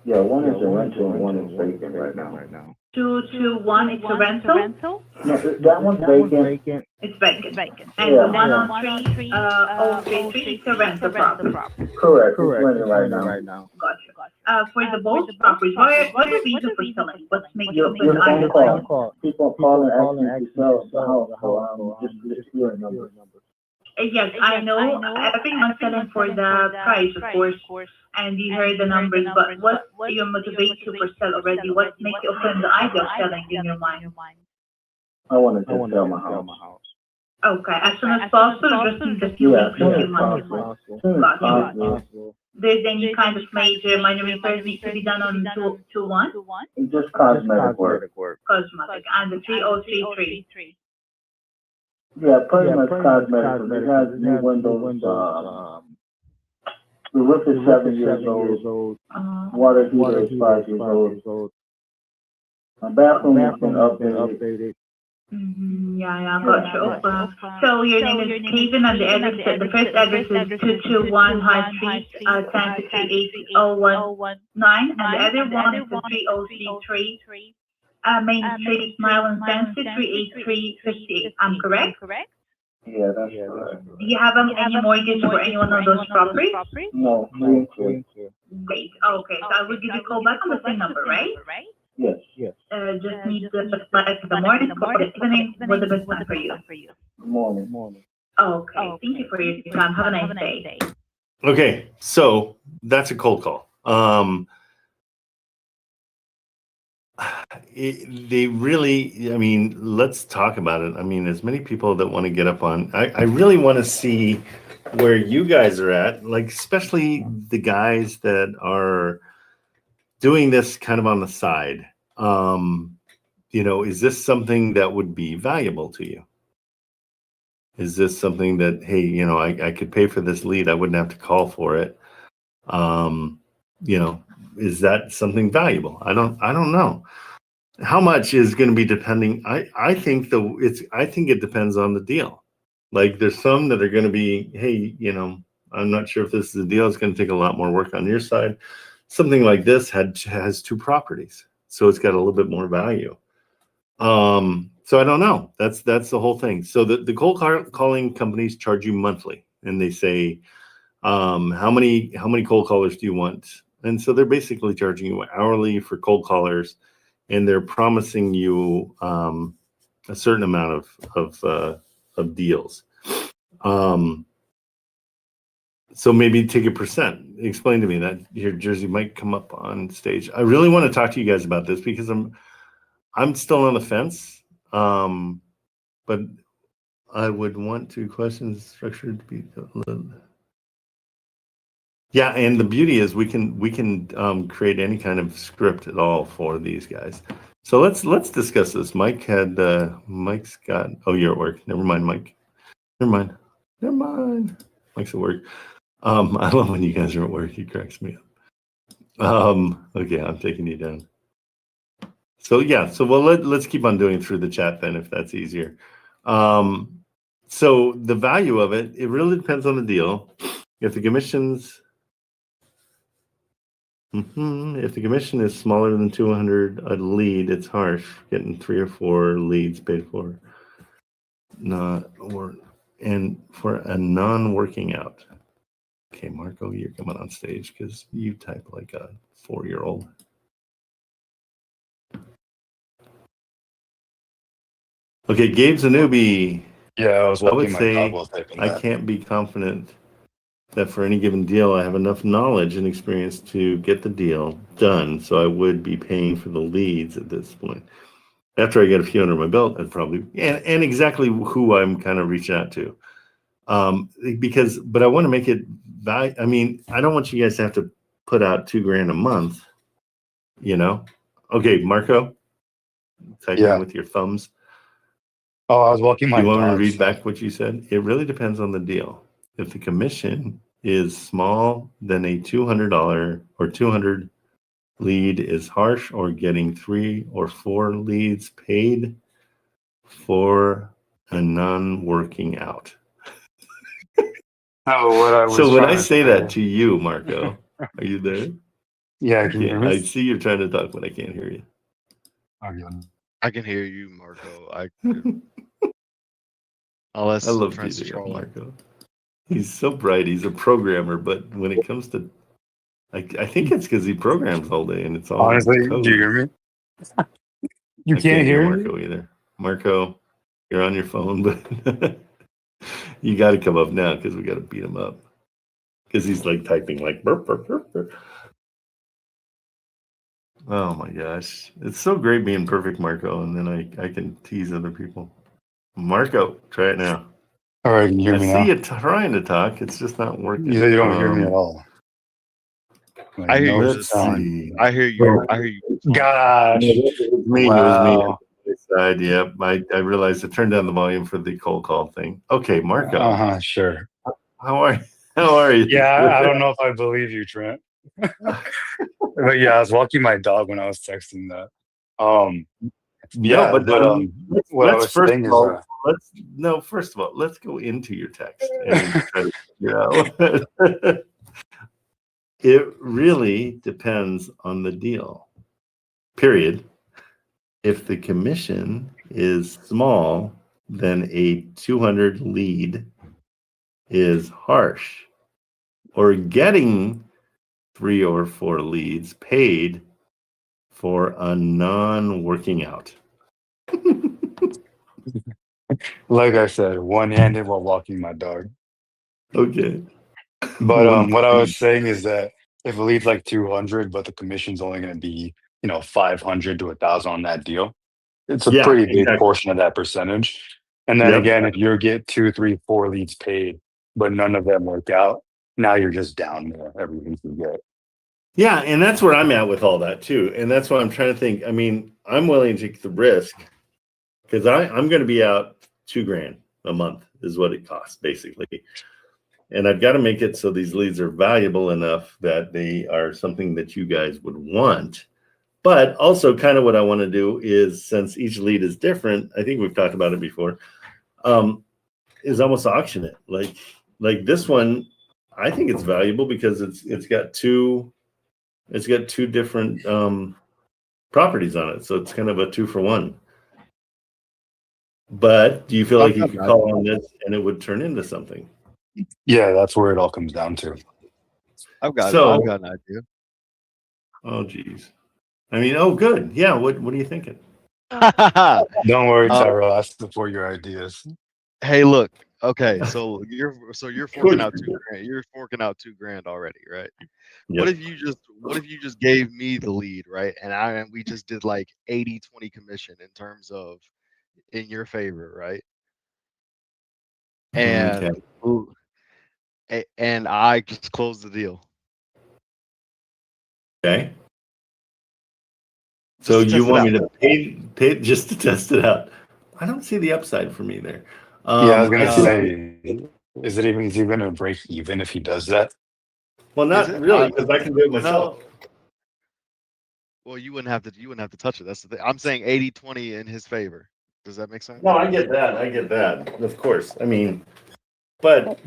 Yeah, one is a rental and one is vacant right now. 221, it's a rental. No, that one's vacant. It's vacant. And the one on 3033 is a rental property. Correct. It's rented right now. Gotcha. For the both properties, what are the reasons for selling? What's making you open Your either? phone call. People are calling asking to sell the house, so just hearing numbers. Yes, I know everyone's selling for the price, of course, and you heard the numbers, but what your motivate you for sell already? What makes you open the idea of selling in your mind? I want to just sell my house. Okay, as soon as possible, just in the few weeks of your month. Gotcha. There's any kind of minor repairs need to be done on 221? It's just cosmetic work. Cosmetic, and the 3033. Yeah, pretty much cosmetic. It has new windows, The roof is 7 years old. Water heater is 5 years old. My bathroom has been updated. Yeah, got you. So your name is Kevin, and the address, the first address is 221 High Street, 10380119, and the other one is the 3033 Main Street, Maryland, Tennessee 38358. I'm correct? Yeah, that's correct. Do you have any mortgage for any one of those properties? No, free and clear. Great. Okay, so I will give you a call back on the same number, right? Yes. Just need to select the morning or the evening. What's the best time for you? Morning. Okay, thank you for your time. Have a nice day. Okay, so that's a cold call. They really, I mean, let's talk about it. I mean, as many people that want to get up on, I really want to see where you guys are at, like, especially the guys that are doing this kind of on the side. You know, is this something that would be valuable to you? Is this something that, hey, you know, I could pay for this lead, I wouldn't have to call for it. You know, is that something valuable? I don't know. How much is going to be depending. I think it depends on the deal. Like, there's some that are going to be, hey, you know, I'm not sure if this is a deal. It's going to take a lot more work on your side. Something like this has 2 properties, so it's got a little bit more value. So I don't know. That's the whole thing. So the cold calling companies charge you monthly, and they say, how many cold callers do you want? And so they're basically charging you hourly for cold callers, and they're promising you a certain amount of deals. So maybe take a percent. Explain to me that. Here, Jersey might come up on stage. I really want to talk to you guys about this because I'm still on the fence. But I would want to questions structured to be. Yeah, and the beauty is we can create any kind of script at all for these guys. So let's discuss this. Mike's got. Oh, you're at work. Never mind, Mike. Never mind. Mike's at work. I love when you guys are at work. He cracks me up. Okay, I'm taking you down. So yeah, well let's keep on doing through the chat then, if that's easier. So the value of it really depends on the deal. If the commissions. If the commission is smaller than 200 a lead, it's harsh. Getting 3 or 4 leads paid for, and for a non-working out. Okay, Marco, you're coming on stage because you type like a 4-year-old. Okay, Gabe's a newbie. Yeah, I was walking my say dog while typing I that. can't be confident that for any given deal, I have enough knowledge and experience to get the deal done. So I would be paying for the leads at this point. After I get a few under my belt, I'd probably, and exactly who I'm kind of reaching out to. But I want to make it I mean, I don't want you guys to have to put out $2,000 a month, you know? Okay, Marco, typing with your thumbs. Oh, I was walking my dog. You want me to read so. back what you said? It really depends on the deal. If the commission is small, then a $200 or 200 lead is harsh, or getting 3 or 4 leads paid for a non-working out. Oh, what I was So when I trying say to that to you, Marco, are you there? Yeah, can you hear me? I see you're trying to talk, but I can't hear you. I can hear you, Marco. Unless I love Trent's teasing trolling. Marco. He's so bright. He's a programmer, but when it comes to, I think it's because he programs all day and it's all Honestly, code. do you hear me? You I can't hear me? Marco either. Marco, you're on your phone, but you got to come up now because we got to beat him up because he's like typing like burp, burp, burp, burp. Oh my gosh, it's so great being perfect, Marco, and then I can tease other people. Marco, try it now. All right, can you hear me now? I see you trying to talk. It's just not working. You don't hear me at all. Like, I hear you. Let's see. I hear you. I hear you. Gosh. It was me. Wow. It was me. Side. Yep. I realized I turned down the volume for the cold call thing. Okay, Marco. Sure. How are you? How are you? Yeah, I don't know if I believe you, Trent. But yeah, I was walking my dog when I was texting that. No, but what I let's was first saying of is all, first of all, let's go into your text and try to figure out. It really depends on the deal. Period. If the commission is small, then a 200 lead is harsh. Or getting 3 or 4 leads paid for a non-working out. like I said, one-handed while walking my dog. Okay. But what I was saying is that if it leads like 200, but the commission's only going to be 500 to 1,000 on that deal, it's a pretty big portion of that percentage. And then again, if you get 2, 3, 4 leads paid, but none of them work out, now you're just down more every lead you get. Yeah, and that's where I'm at with all that too. And that's why I'm trying to think. I mean, I'm willing to take the risk because I'm going to be out $2,000 a month is what it costs basically. And I've got to make it so these leads are valuable enough that they are something that you guys would want. But also kind of what I want to do is, since each lead is different, I think we've talked about it before, is almost auction it. Like this one, I think it's valuable because it's got two different properties on it. So it's kind of a 2-for-1. But do you feel like you could call on this and it would turn into something? Yeah, that's where it all comes down to. I've got an idea. Oh, geez. I mean, oh, good. Yeah. What are you thinking? Don't worry, Tyrell. I support your ideas. Hey, look. Okay, so you're forking out $2,000. You're forking out $2,000 already, right? Yep. What if you just gave me the lead, right? And we just did like 80-20 commission in terms of in your favor, right? And and I just closed the deal. Okay. So you want me to pay just to test it out? I don't see the upside for me there. Yeah, I was gonna say, is he going to break even if he does that? Well, not really, because I can do it myself. Well, you wouldn't have to touch it. That's the thing. I'm saying 80-20 in his favor. Does that make sense? No, I get that. Of course. I mean, but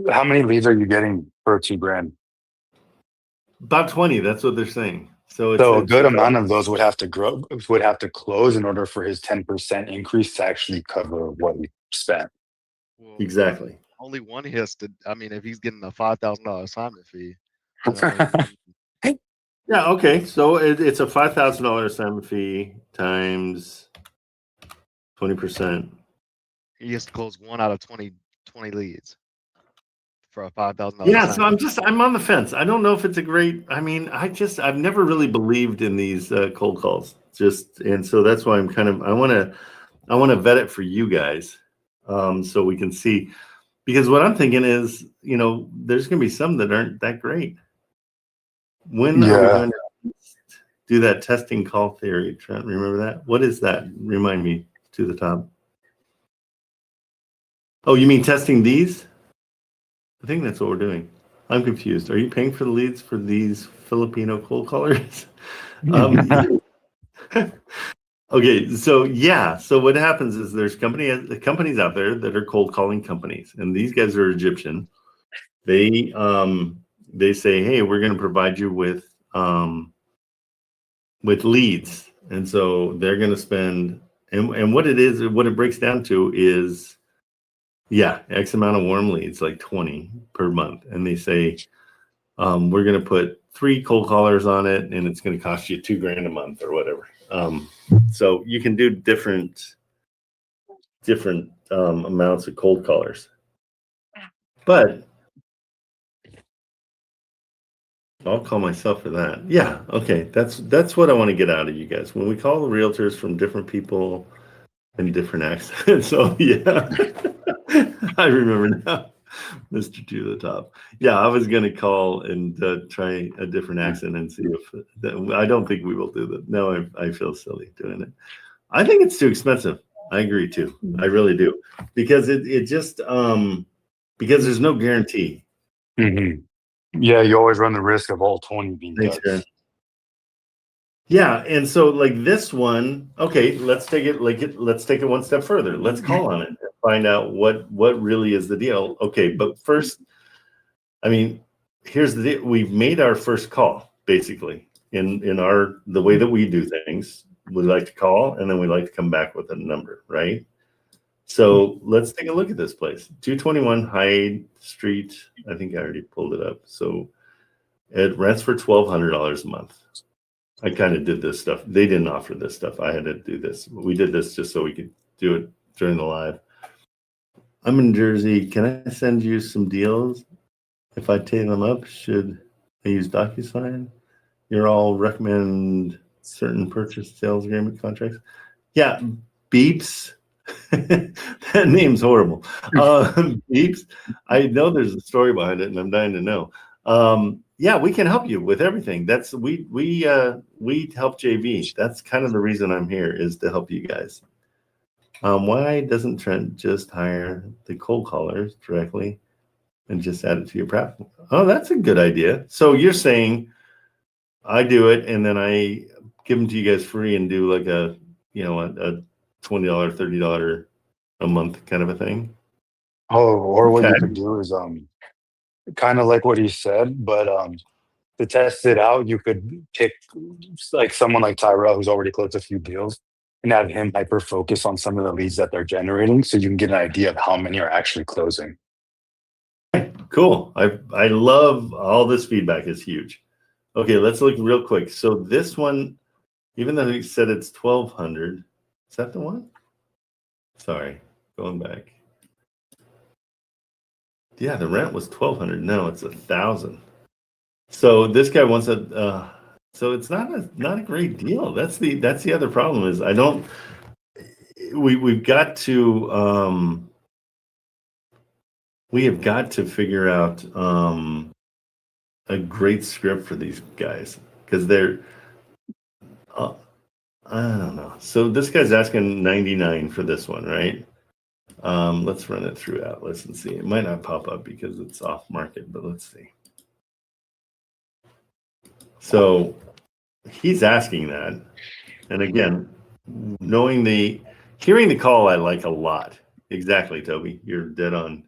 how many leads are you getting per $2,000? About 20. That's what they're saying. So a good amount of those would have to close in order for his 10% increase to actually cover what he spent. Well, exactly. Only one has to. I mean, if he's getting a $5,000 assignment fee. Yeah. Okay. So it's a $5,000 assignment fee times 20%. He has to close 1 out of 20 leads for a $5,000. Yeah. So I'm on the fence. I don't know if it's a great. I mean, I've never really believed in these cold calls. And so that's why I'm I want to vet it for you guys, so we can see. Because what I'm thinking is, there's going to be some that aren't that great. When are we going to do that testing call theory, Trent? Remember that? What is that? Remind me to the top. Oh, you mean testing these? I think that's what we're doing. I'm confused. Are you paying for the leads for these Filipino cold callers? Okay, so yeah. So what happens is there's companies out there that are cold calling companies, and these guys are Egyptian. They say, hey, we're going to provide you with leads, and so they're going to spend and what it breaks down to is X amount of warm leads, like 20 per month, and they say we're going to put 3 cold callers on it, and it's going to cost you $2,000 a month or whatever. So you can do different amounts of cold callers, but I'll call myself for that. Yeah, okay, that's what I want to get out of you guys when we call the realtors from different people and different accents. So yeah, I remember now, Mr. To the Top. Yeah, I was going to call and try a different accent and see if I don't think we will do that. No, I feel silly doing it. I think it's too expensive. I agree too. I really do, because it just because there's no guarantee. Yeah, you always run the risk of all 20 being Thanks, duds. Aaron. Yeah, and so like this one, okay, let's take it one step further. Let's call on it and find out what really is the deal. Okay, but first, I mean, here's the deal. We've made our first call, basically, in the way that we do things. We like to call and then we like to come back with a number, right? So let's take a look at this place. 221 Hyde Street. I think I already pulled it up. So it rents for $1,200 a month. I kind of did this stuff. They didn't offer this stuff. I had to do this. We did this just so we could do it during the live. I'm in Jersey. Can I send you some deals? If I take them up, should I use DocuSign? You're all recommend certain purchase sales agreement contracts. Yeah, Beeps. That name's horrible. Beeps. I know there's a story behind it, and I'm dying to know. Yeah, we can help you with everything. That's we help JV. That's kind of the reason I'm here, is to help you guys. Why doesn't Trent just hire the cold callers directly and just add it to your platform? Oh, that's a good idea. So you're saying I do it and then I give them to you guys free and do like a $20, $30 a month kind of a thing? Oh, or what you could do is kind of like what he said, but to test it out, you could pick like someone like Tyrell who's already closed a few deals and have him hyper focus on some of the leads that they're generating, so you can get an idea of how many are actually closing. Cool. I love all this feedback. Is huge. Okay, let's look real quick. So this one, even though he said it's 1,200, is that the one? Sorry, going back. Yeah, the rent was 1,200. No, it's 1,000. So this guy wants a. So it's not a great deal. That's the other problem is I don't. We've got to. We have got to figure out a great script for these guys because they're. I don't know. So this guy's asking 99 for this one, right? Let's run it through Atlas and see. It might not pop up because it's off market, but let's see. So he's asking that. And again, hearing the call, I like a lot. Exactly, Toby. You're dead on.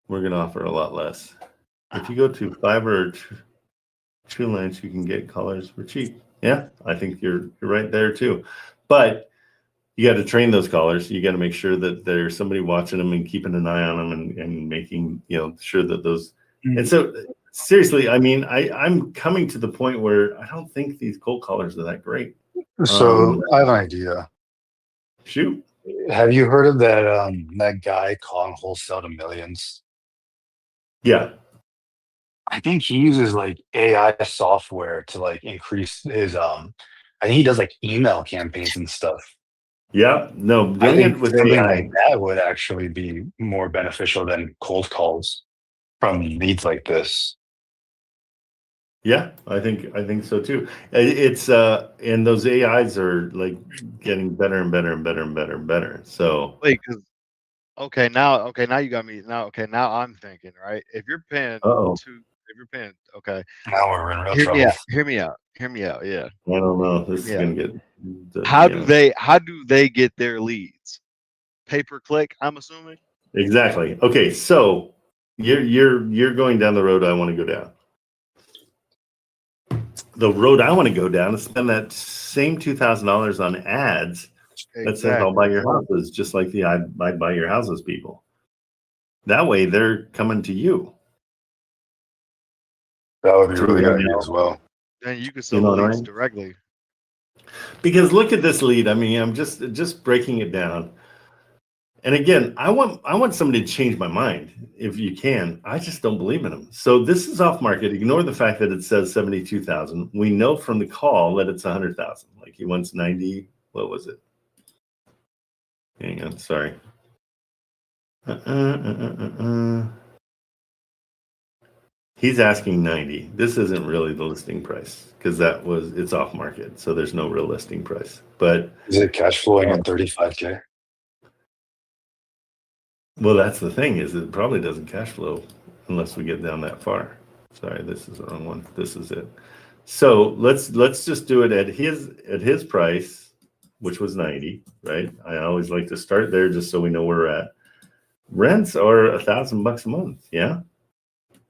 We're going to offer a lot less. If you go to Fiverr or TrueLines, you can get callers for cheap. Yeah, I think you're right there too. But you got to train those callers. You got to make sure that there's somebody watching them and keeping an eye on them and making sure that those. And so seriously, I mean, I'm coming to the point where I don't think these cold callers are that great. So I have an idea. Shoot. Have you heard of that guy calling Wholesale to Millions? Yeah. I think he uses like AI software to like increase his I think he does like email campaigns and stuff. Yeah, no, I doing think it with something AI. like that would actually be more beneficial than cold calls from leads like this. Yeah, I think so too. It's and those AIs are like getting better and better and better and better and better. So Wait, because now you got me. Now I'm thinking, right? If you're paying okay. Now we're in real Hear trouble. me out. Hear me out. Hear me out. Yeah. I don't know. This is gonna get. How do they get their leads? Pay per click, I'm assuming. Exactly. Okay, so you're going down the road I want to go down. The road I want to go down is spend that same $2,000 on ads that says I'll buy your houses, just like the I buy your houses people. That way they're coming to you. That would be really good as well. Then you can sell the leads directly. Because look at this lead. I mean, I'm just breaking it down. And again, I want somebody to change my mind if you can. I just don't believe in them. So this is off market. Ignore the fact that it says 72,000. We know from the call that it's 100,000. Like he wants 90. What was it? Hang on, sorry. He's asking 90. This isn't really the listing price because it's off market. So there's no real listing price. But is it cash flowing at 35K? Well, that's the thing is it probably doesn't cash flow. unless we get down that far. Sorry, this is the wrong one. This is it. So let's just do it at his price, which was 90, right? I always like to start there just so we know where we're at. Rents are $1,000 a month. Yeah,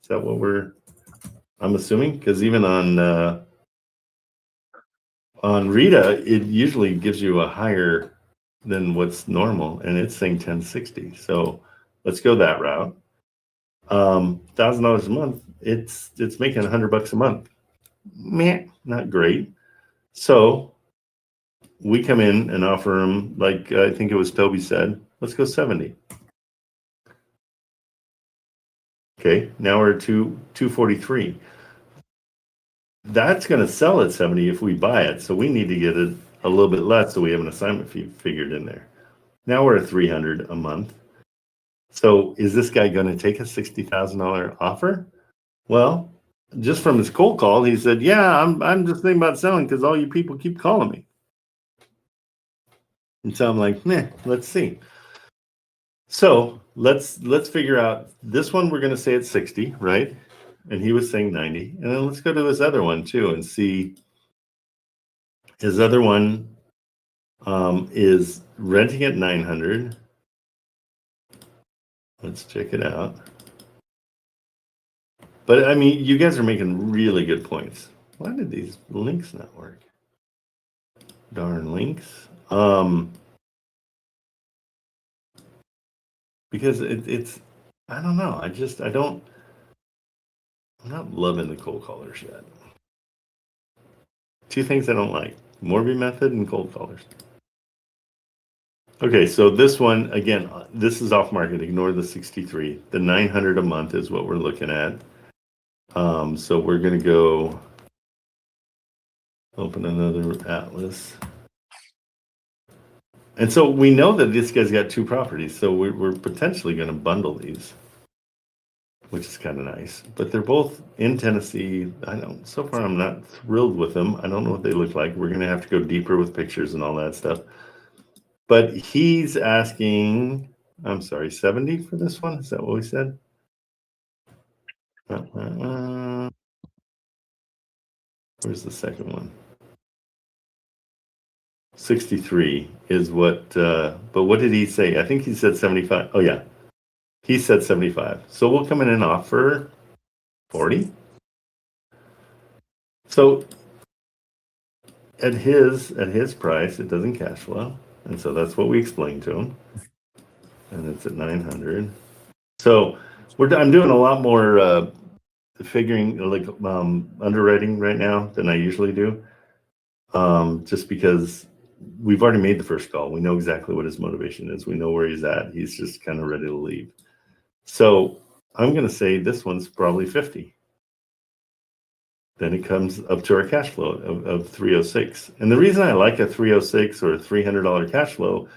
is that what I'm assuming? Because even on Rita, it usually gives you a higher than what's normal, and it's saying 1060. So let's go that route. $1,000 a month. It's making $100 a month. Meh, not great. So we come in and offer him, like I think it was Toby said, let's go 70. Okay, now we're at 243. That's going to sell at 70 if we buy it. So we need to get it a little bit less so we have an assignment fee figured in there. Now we're at 300 a month. So is this guy going to take a $60,000 offer? Well, just from his cold call, he said, yeah, I'm just thinking about selling because all you people keep calling me. And so I'm like, meh, let's see. So let's figure out this one. We're going to say it's 60, right? And he was saying 90. And then let's go to his other one too and see. His other one is renting at 900. Let's check it out. But I mean, you guys are making really good points. Why did these links not work? Darn links. Because it's, I don't know. I'm not loving the cold callers yet. Two things I don't like: Morby method and cold callers. Okay, so this one, again, this is off market. Ignore the 63. The 900 a month is what we're looking at. So we're going to go open another Atlas. And so we know that this guy's got two properties, so we're potentially going to bundle these, which is kind of nice. But they're both in Tennessee. So far I'm not thrilled with them. I don't know what they look like. We're going to have to go deeper with pictures and all that stuff. But he's asking, I'm sorry, 70 for this one? Is that what we said? Where's the second one? 63 is what, but what did he say? I think he said 75. Oh, yeah. He said 75. So we'll come in and offer 40. So at his price, it doesn't cash flow. And so that's what we explained to him. And it's at 900. So I'm doing a lot more figuring, like underwriting right now than I usually do. Just because we've already made the first call. We know exactly what his motivation is. We know where he's at. He's just kind of ready to leave. So I'm going to say this one's probably 50. Then it comes up to our cash flow of 306. And the reason I like a 306 or a $300 cash flow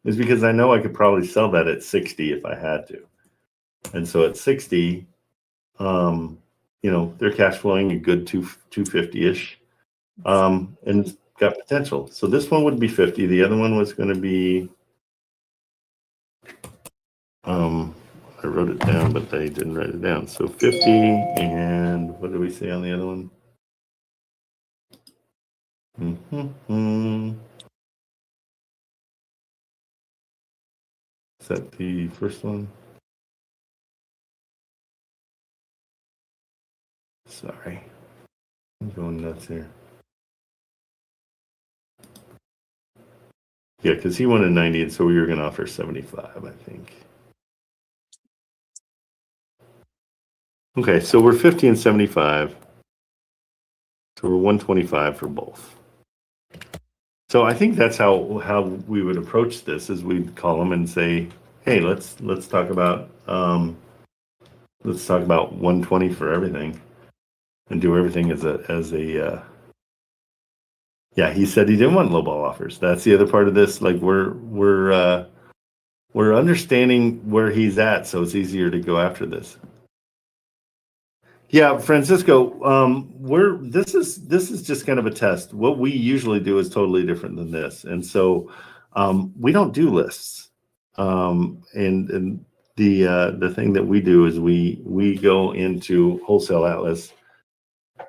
is because I know I could probably sell that at 60 if I had to. And so at 60, they're cash flowing a good 250-ish. And it's got potential. So this one would be 50. The other one was going to be, I wrote it down, but I didn't write it down. So 50, and what did we say on the other one? Is that the first one? Sorry, I'm going nuts here. Yeah, because he wanted 90, and so we were going to offer 75, I think. Okay, so we're 50 and 75. So we're 125 for both. So I think that's how we would approach this, is we'd call them and say, hey, let's talk about 120 for everything, and do everything as a yeah, he said he didn't want lowball offers. That's the other part of this. Like we're understanding where he's at, so it's easier to go after this. Yeah, Francisco, this is just kind of a test. What we usually do is totally different than this, and so we don't do lists. And the thing that we do is we go into Wholesale Atlas,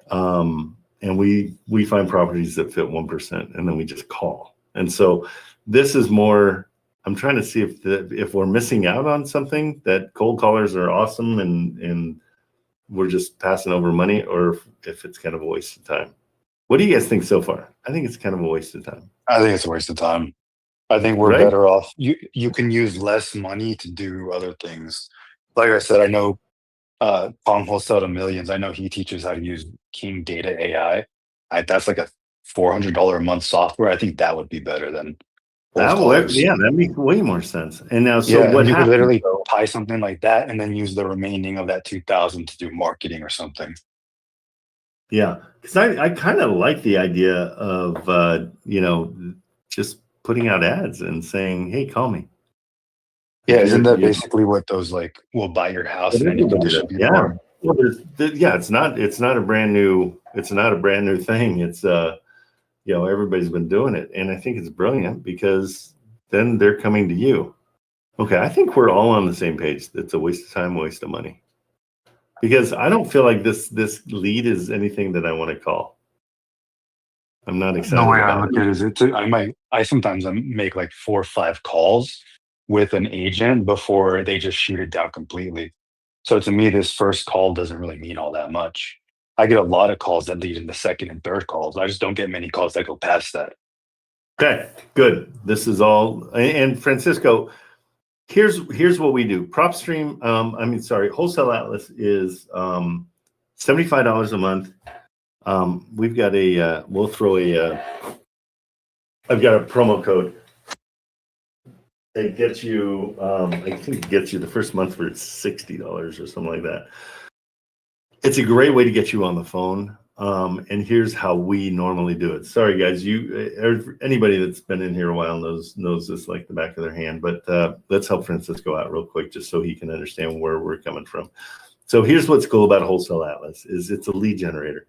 and we find properties that fit 1%, and then we just call. And so this is more. I'm trying to see if we're missing out on something, that cold callers are awesome and we're just passing over money, or if it's kind of a waste of time. What do you guys think so far? I think it's kind of a waste of time. I think it's a waste of time. I think we're better off. You can use less money to do other things. Like I said, I know Pong Wholesale to Millions. I know he teaches how to use King Data AI. That's like a $400 a month software. I think that would be better than that makes way more sense. And now, so what you could happens, literally buy something like that and then use the remaining of that 2,000 to do marketing or something. Yeah, because I kind of like the idea of just putting out ads and saying, "Hey, call me." Yeah, isn't that basically what those like will buy your house in any condition? Yeah, well, it's not a brand new thing. It's everybody's been doing it, and I think it's brilliant because then they're coming to you. Okay, I think we're all on the same page. It's a waste of time, waste of money, because I don't feel like this lead is anything that I want to call. I'm not excited. The way I look at it is I sometimes make like 4 or 5 calls with an agent before they just shoot it down completely. So to me, this first call doesn't really mean all that much. I get a lot of calls that lead into second and third calls. I just don't get many calls that go past that. Okay, good. This is all. And Francisco, here's what we do. PropStream, Wholesale Atlas is $75 a month. We've got I've got a promo code. It gets you, I think it gets you the first month for $60 or something like that. It's a great way to get you on the phone. And here's how we normally do it. Sorry, guys, anybody that's been in here a while knows this like the back of their hand, but let's help Francisco out real quick just so he can understand where we're coming from. So here's what's cool about Wholesale Atlas is it's a lead generator.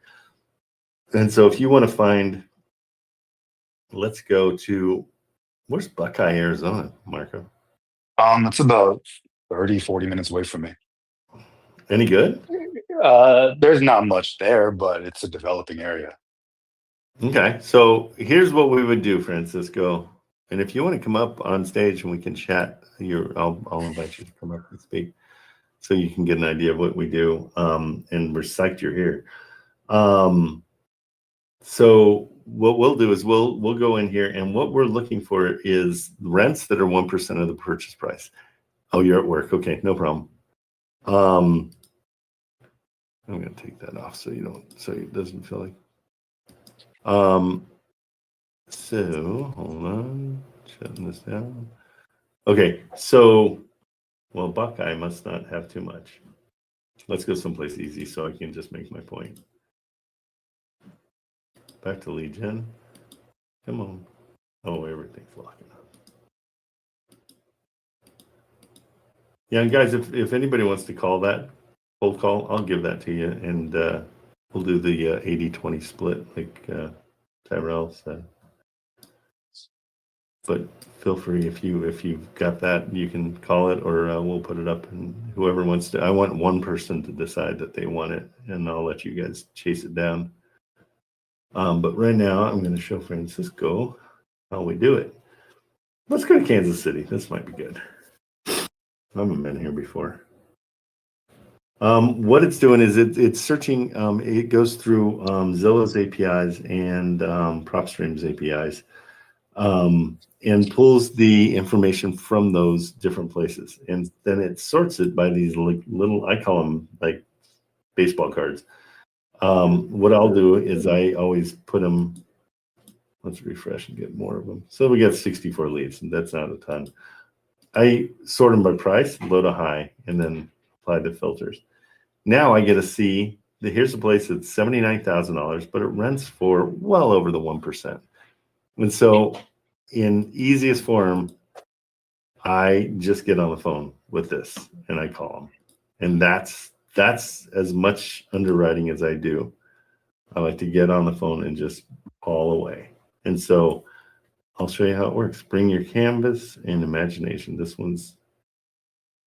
And so if you want to find, let's go to, where's Buckeye, Arizona, Marco? It's about 30, 40 minutes away from me. Any good? There's not much there, but it's a developing area. Okay, so here's what we would do, Francisco. And if you want to come up on stage and we can chat, I'll invite you to come up and speak so you can get an idea of what we do. And we're psyched you're here. So what we'll do is we'll go in here, and what we're looking for is rents that are 1% of the purchase price. Oh, you're at work. Okay, no problem. I'm gonna take that off so it doesn't feel like. So hold on, shutting this down. Okay, so Buckeye must not have too much. Let's go someplace easy so I can just make my point. Back to lead gen. Come on. Oh, everything's locking up. Yeah, and guys, if anybody wants to call that cold call, I'll give that to you, and we'll do the 80-20 split like Tyrell said. But feel free if you've got that, you can call it, or we'll put it up, and whoever wants to. I want one person to decide that they want it, and I'll let you guys chase it down. But right now, I'm going to show Francisco how we do it. Let's go to Kansas City. This might be good. I haven't been here before. What it's doing is it's searching. It goes through Zillow's APIs and PropStream's APIs, and pulls the information from those different places, and then it sorts it by these little, I call them like baseball cards. What I'll do is I always put them, let's refresh and get more of them. So we got 64 leads, and that's not a ton. I sort them by price, low to high, and then apply the filters. Now I get to see that here's a place that's $79,000, but it rents for well over the 1%. And so in easiest form, I just get on the phone with this and I call them. And that's as much underwriting as I do. I like to get on the phone and just call away. And so I'll show you how it works. Bring your canvas and imagination. This one's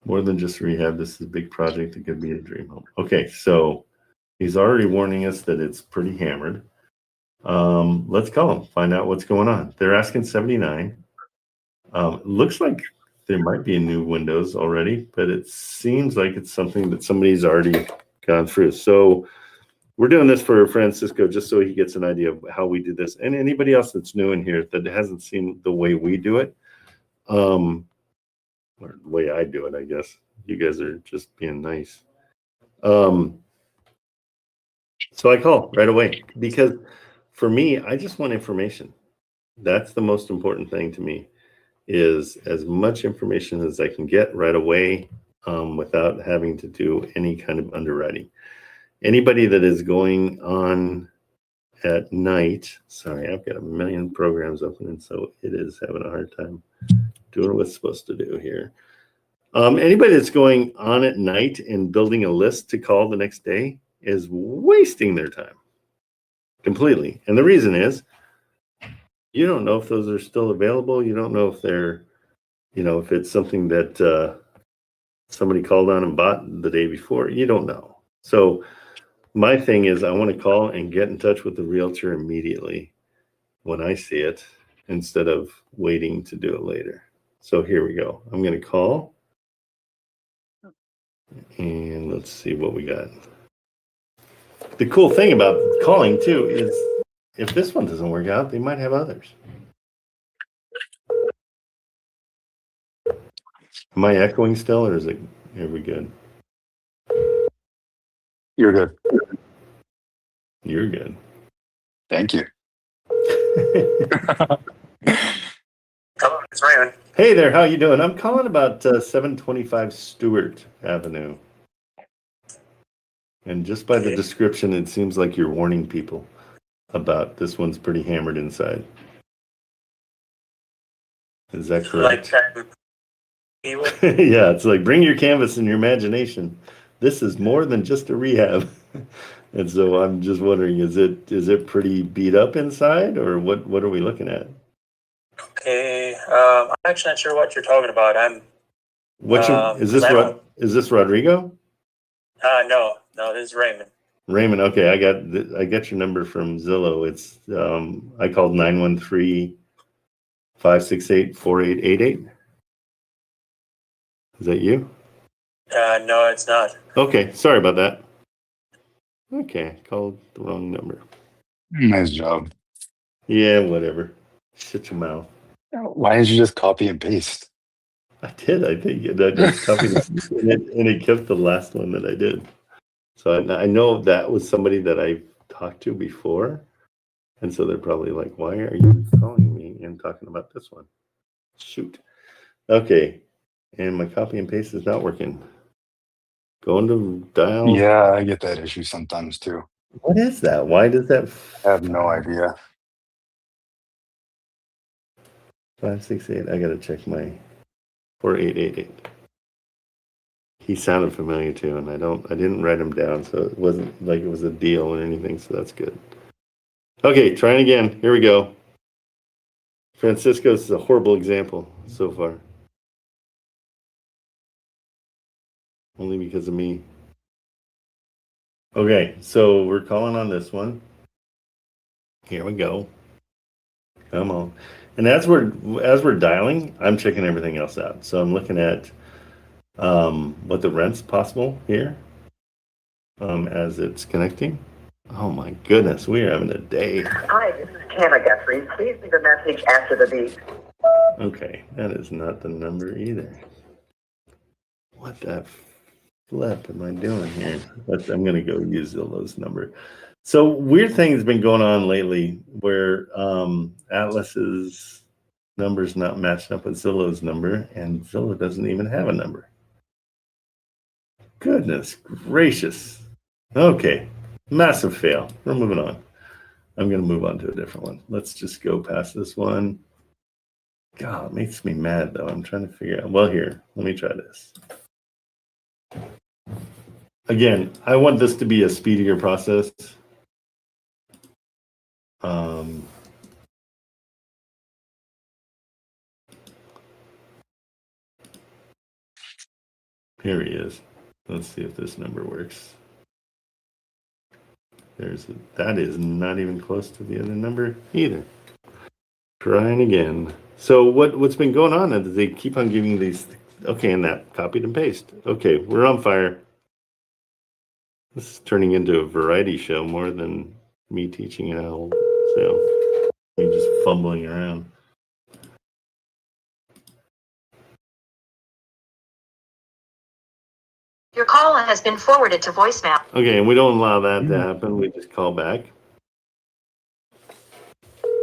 More than just rehab. This is a big project. It could be a dream home. Okay, so he's already warning us that it's pretty hammered. Let's call him, find out what's going on. They're asking 79. Looks like there might be a new Windows already, but it seems like it's something that somebody's already gone through. So we're doing this for Francisco just so he gets an idea of how we do this. And anybody else that's new in here that hasn't seen the way we do it, or the way I do it, I guess. You guys are just being nice. So I call right away because for me, I just want information. That's the most important thing to me, is as much information as I can get right away without having to do any kind of underwriting. Anybody that is going on at night, sorry, I've got a million programs open, and so it is having a hard time doing what it's supposed to do here. Anybody that's going on at night and building a list to call the next day is wasting their time completely. And the reason is you don't know if those are still available. You don't know if they're, if it's something that somebody called on and bought the day before. You don't know. So my thing is I want to call and get in touch with the realtor immediately when I see it instead of waiting to do it later. So here we go. I'm going to call. And let's see what we got. The cool thing about calling too is if this one doesn't work out, they might have others. Am I echoing still, or are we good? You're good. You're good. Thank you. Hello, it's Raymond. Hey there, how you doing? I'm calling about 725 Stewart Avenue. And just by the description, it seems like you're warning people about this one's pretty hammered inside. Is that correct? Like yeah, it's like bring your canvas and your imagination. This is more than just a rehab. And so I'm just wondering, is it pretty beat up inside, or what are we looking at? Okay, I'm actually not sure what you're talking about. Is this Rodrigo? No, this is Raymond. Raymond, okay, I got your number from Zillow. It's I called 913-568-4888. Is that you? No, it's not. Okay, sorry about that. Okay, called the wrong number. Nice job. Yeah, whatever. Shut your mouth. Why didn't you just copy and paste? I did. I think I just copied it, and it kept the last one that I did. So I know that was somebody that I talked to before, and so they're probably like, "Why are you calling me and talking about this one?" Shoot. Okay, and my copy and paste is not working. Going to dial. Yeah, I get that issue sometimes too. What is that? Why does that? I have no idea. 568. I gotta check my 4888. He sounded familiar too, and I didn't write him down, so it wasn't like it was a deal or anything, so that's good. Okay, trying again. Here we go. Francisco's is a horrible example so far. Only because of me. Okay, so we're calling on this one. Here we go. Come on. And as we're dialing, I'm checking everything else out. So I'm looking at what the rent's possible here as it's connecting. Oh my goodness, we are having a day. Hi, this is Tamara Guthrie. Please leave a message after the beep. Okay, that is not the number either. What the flip am I doing here? I'm going to go use Zillow's number. So weird thing has been going on lately where Atlas's number's not matched up with Zillow's number, and Zillow doesn't even have a number. Goodness gracious. Okay, massive fail. We're moving on. I'm going to move on to a different one. Let's just go past this one. God, it makes me mad, though. I'm trying to figure out. Well, here, let me try this. Again, I want this to be a speedier process. Here he is. Let's see if this number works. That is not even close to the other number either. Trying again. So what's been going on is they keep on giving these. Okay, and that copied and paste. Okay, we're on fire. This is turning into a variety show more than me teaching it how. So me just fumbling around. Your call has been forwarded to voicemail. Okay, and we don't allow that to happen. We just call back.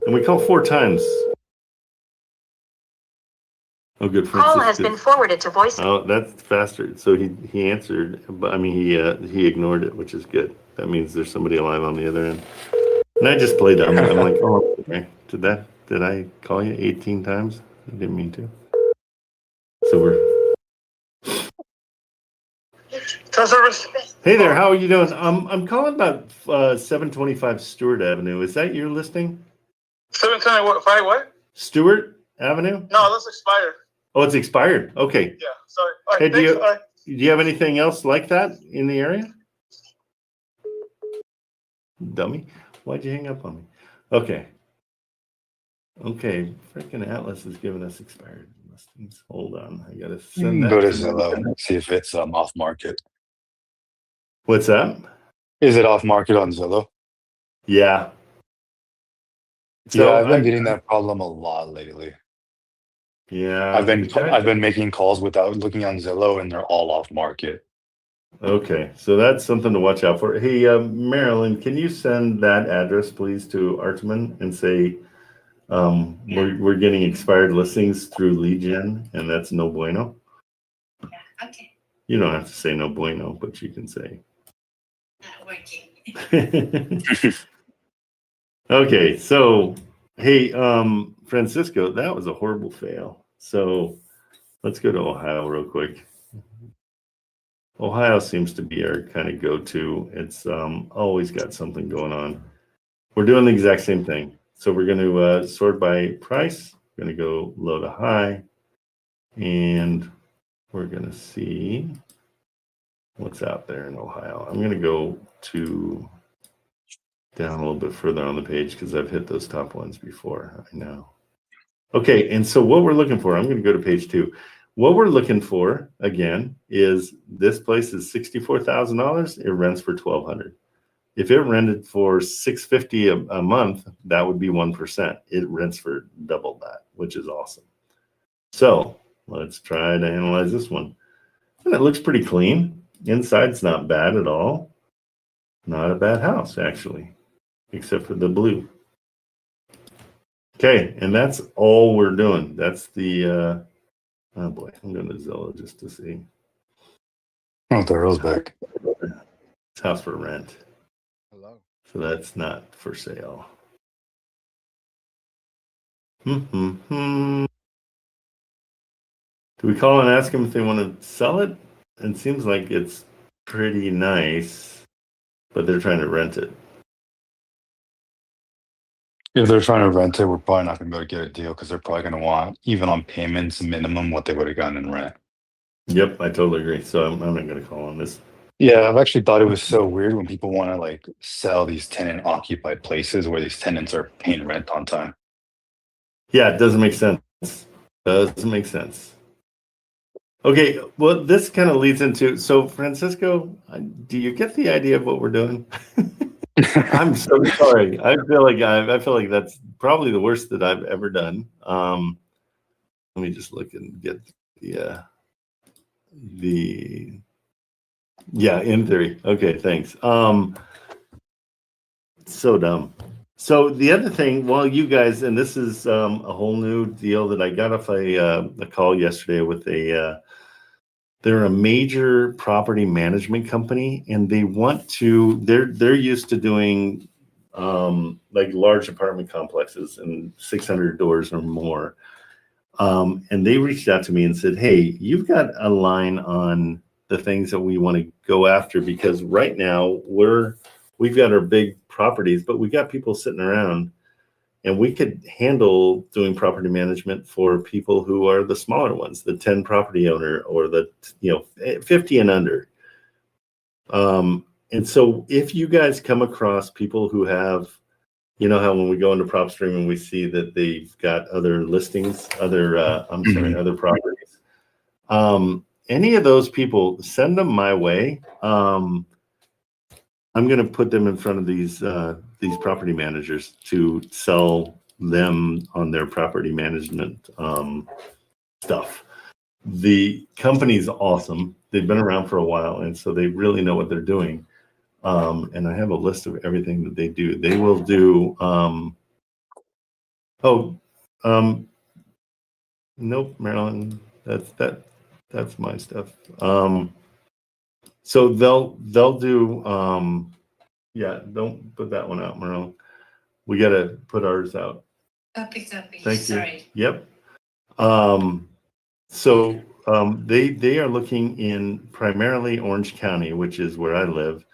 And we call 4 times. Oh, good. Call has been forwarded to voicemail. Oh, that's faster. So he answered, but I mean he ignored it, which is good. That means there's somebody alive on the other end. And I just played dumb. I'm like, oh, okay. Did I call you 18 times? I didn't mean to. So we're. Service. Hey there, how are you doing? I'm calling about 725 Stewart Avenue. Is that your listing? 725 what? Stewart Avenue? No, that's expired. Oh, it's expired. Okay. Yeah, sorry. All Hey, right, thanks. All right. do you have anything else like that in the area? Dummy. Why'd you hang up on me? Okay. Okay. Freaking Atlas is giving us expired listings. Hold on. I gotta send that. Go to Zillow, see if it's off market. What's that? Is it off market on Zillow? Yeah. So yeah, I've been getting that problem a lot lately. Yeah. I've been making calls without looking on Zillow, and they're all off market. Okay, so that's something to watch out for. Hey, Marilyn, can you send that address, please, to Artman and say we're getting expired listings through lead gen, and that's no bueno. Yeah, okay. You don't have to say no bueno, but you can say. Not working. Okay, so hey, Francisco, that was a horrible fail. So let's go to Ohio real quick. Ohio seems to be our kind of go-to. It's always got something going on. We're doing the exact same thing. So we're going to sort by price. We're going to go low to high, and we're going to see what's out there in Ohio. I'm going to go to down a little bit further on the page because I've hit those top ones before. I know. Okay, and so what we're looking for, I'm going to go to page 2. What we're looking for, again, is this place is $64,000. It rents for $1,200. If it rented for $650 a month, that would be 1%. It rents for double that, which is awesome. So let's try to analyze this one. And it looks pretty clean. Inside's not bad at all. Not a bad house, actually, except for the blue. Okay, and that's all we're doing. That's the, oh boy, I'm going to Zillow just to see. Oh, the arrow's back. It's house for rent. Hello. So that's not for sale. Do we call and ask them if they want to sell it? It seems like it's pretty nice, but they're trying to rent it. If they're trying to rent it, we're probably not going to be able to get a deal because they're probably going to want, even on payments, minimum what they would have gotten in rent. Yep, I totally agree. So I'm not going to call on this. Yeah, I've actually thought it was so weird when people want to like sell these tenant occupied places where these tenants are paying rent on time. Yeah, it doesn't make sense. Doesn't make sense. Okay, well, this kind of leads into, so Francisco, do you get the idea of what we're doing? I'm so sorry. I feel like that's probably the worst that I've ever done. Let me just look and get yeah, in theory. Okay, thanks. So dumb. So the other thing, well, you guys, and this is a whole new deal that I got off a call yesterday with they're a major property management company, and they want to, they're used to doing like large apartment complexes and 600 doors or more. And they reached out to me and said, hey, you've got a line on the things that we want to go after, because right now we've got our big properties, but we got people sitting around And we could handle doing property management for people who are the smaller ones, the 10 property owner or the 50 and under. And so if you guys come across people who have, you know how when we go into PropStream and we see that they've got other listings, other other properties. Any of those people, send them my way. I'm going to put them in front of these property managers to sell them on their property management stuff. The company's awesome. They've been around for a while, and so they really know what they're doing. And I have a list of everything that they do. They will do. Nope, Marilyn. That's my stuff. So they'll do. Yeah, don't put that one out, Marilyn. We got to put ours out. Copy. Thank Sorry. you. Yep. So they are looking in primarily Orange County, which is where I live.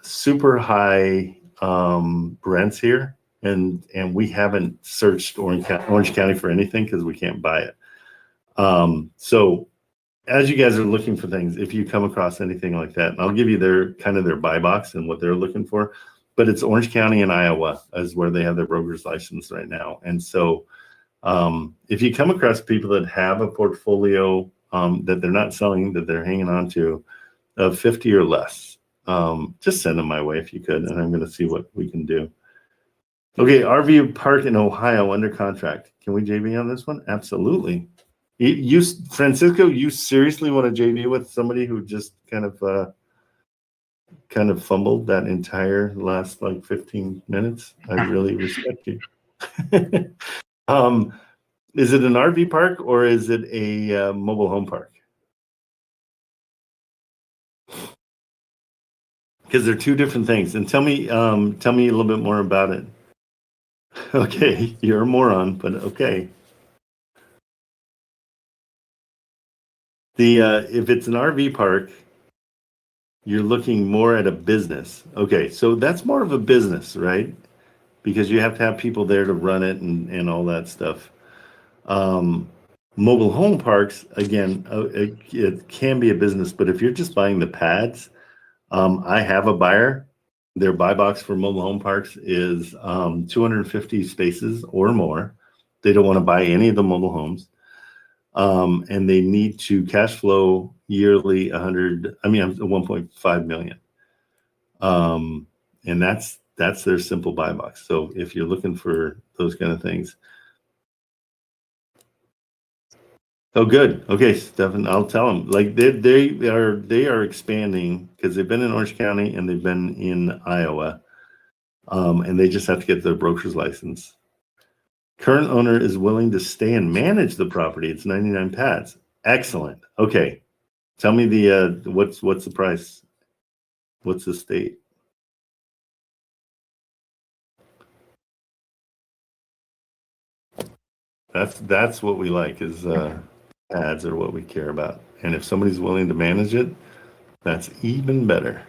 Super high rents here, and we haven't searched Orange County for anything because we can't buy it. So as you guys are looking for things, if you come across anything like that, and I'll give you their buy box and what they're looking for, but it's Orange County and Iowa is where they have their broker's license right now. And so if you come across people that have a portfolio that they're not selling, that they're hanging on to of 50 or less, just send them my way if you could, and I'm going to see what we can do. Okay, RV Park in Ohio under contract. Can we JV on this one? Absolutely. You, Francisco, you seriously want to JV with somebody who just kind of fumbled that entire last like 15 minutes? I really respect you. Is it an RV park or is it a mobile home park? Because they're two different things. And tell me a little bit more about it. Okay, you're a moron, but okay. If it's an RV park, you're looking more at a business. Okay, so that's more of a business, right? Because you have to have people there to run it and all that stuff. Mobile home parks, again, it can be a business, but if you're just buying the pads, I have a buyer. Their buy box for mobile home parks is 250 spaces or more. They don't want to buy any of the mobile homes. And they need to cash flow yearly 1.5 million. And that's their simple buy box. So if you're looking for those kind of things. Oh, good. Okay, Stefan, I'll tell them. Like they are expanding because they've been in Orange County and they've been in Iowa. And they just have to get their broker's license. Current owner is willing to stay and manage the property. It's 99 pads. Excellent. Okay. Tell me what's the price? What's the state? That's what we like is pads are what we care about. And if somebody's willing to manage it, that's even better.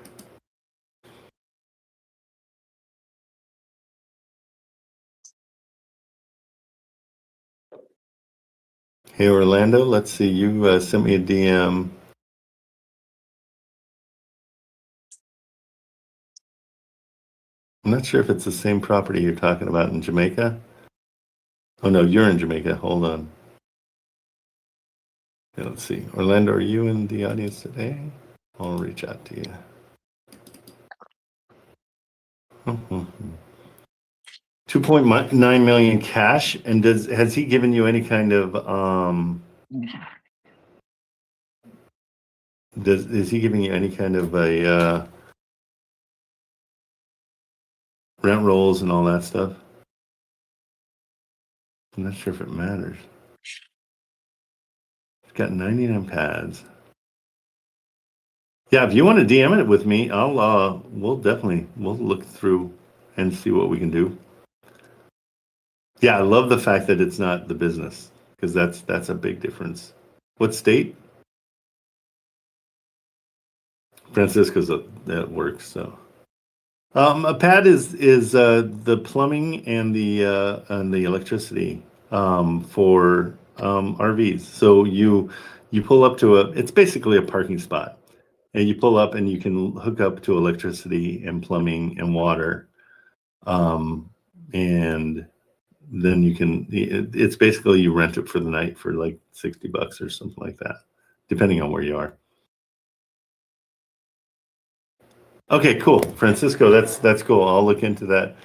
Hey, Orlando, let's see. You sent me a DM. I'm not sure if it's the same property you're talking about in Jamaica. Oh, no, you're in Jamaica. Hold on. Okay, let's see. Orlando, are you in the audience today? I'll reach out to you. 2.9 million cash. And has he given you any kind of is he giving you any kind of a rent rolls and all that stuff? I'm not sure if it matters. It's got 99 pads. Yeah, if you want to DM it with me, we'll look through and see what we can do. Yeah, I love the fact that it's not the business because that's a big difference. What state? Francisco's that works, so A pad is the plumbing and the electricity for RVs. So you pull up to it's basically a parking spot, and you pull up and you can hook up to electricity and plumbing and water, and then you can. It's basically you rent it for the night for like $60 or something like that, depending on where you are. Okay, cool, Francisco. That's cool. I'll look into that.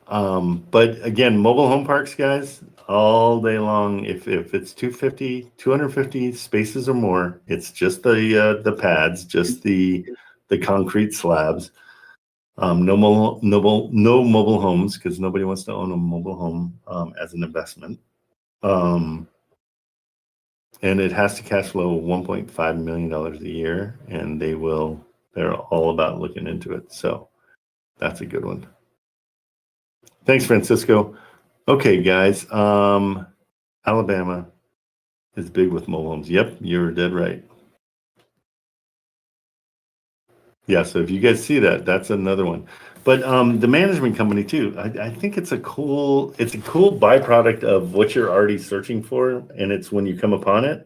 But again, mobile home parks, guys, all day long. If it's 250 spaces or more, it's just the pads, just the concrete slabs. No mobile homes, because nobody wants to own a mobile home as an investment. And it has to cash flow $1.5 million a year, and they're all about looking into it. So that's a good one. Thanks, Francisco. Okay, guys. Alabama is big with mobile homes. Yep, you're dead right. Yeah, so if you guys see that, that's another one. But the management company too, I think it's a cool byproduct of what you're already searching for, and it's when you come upon it.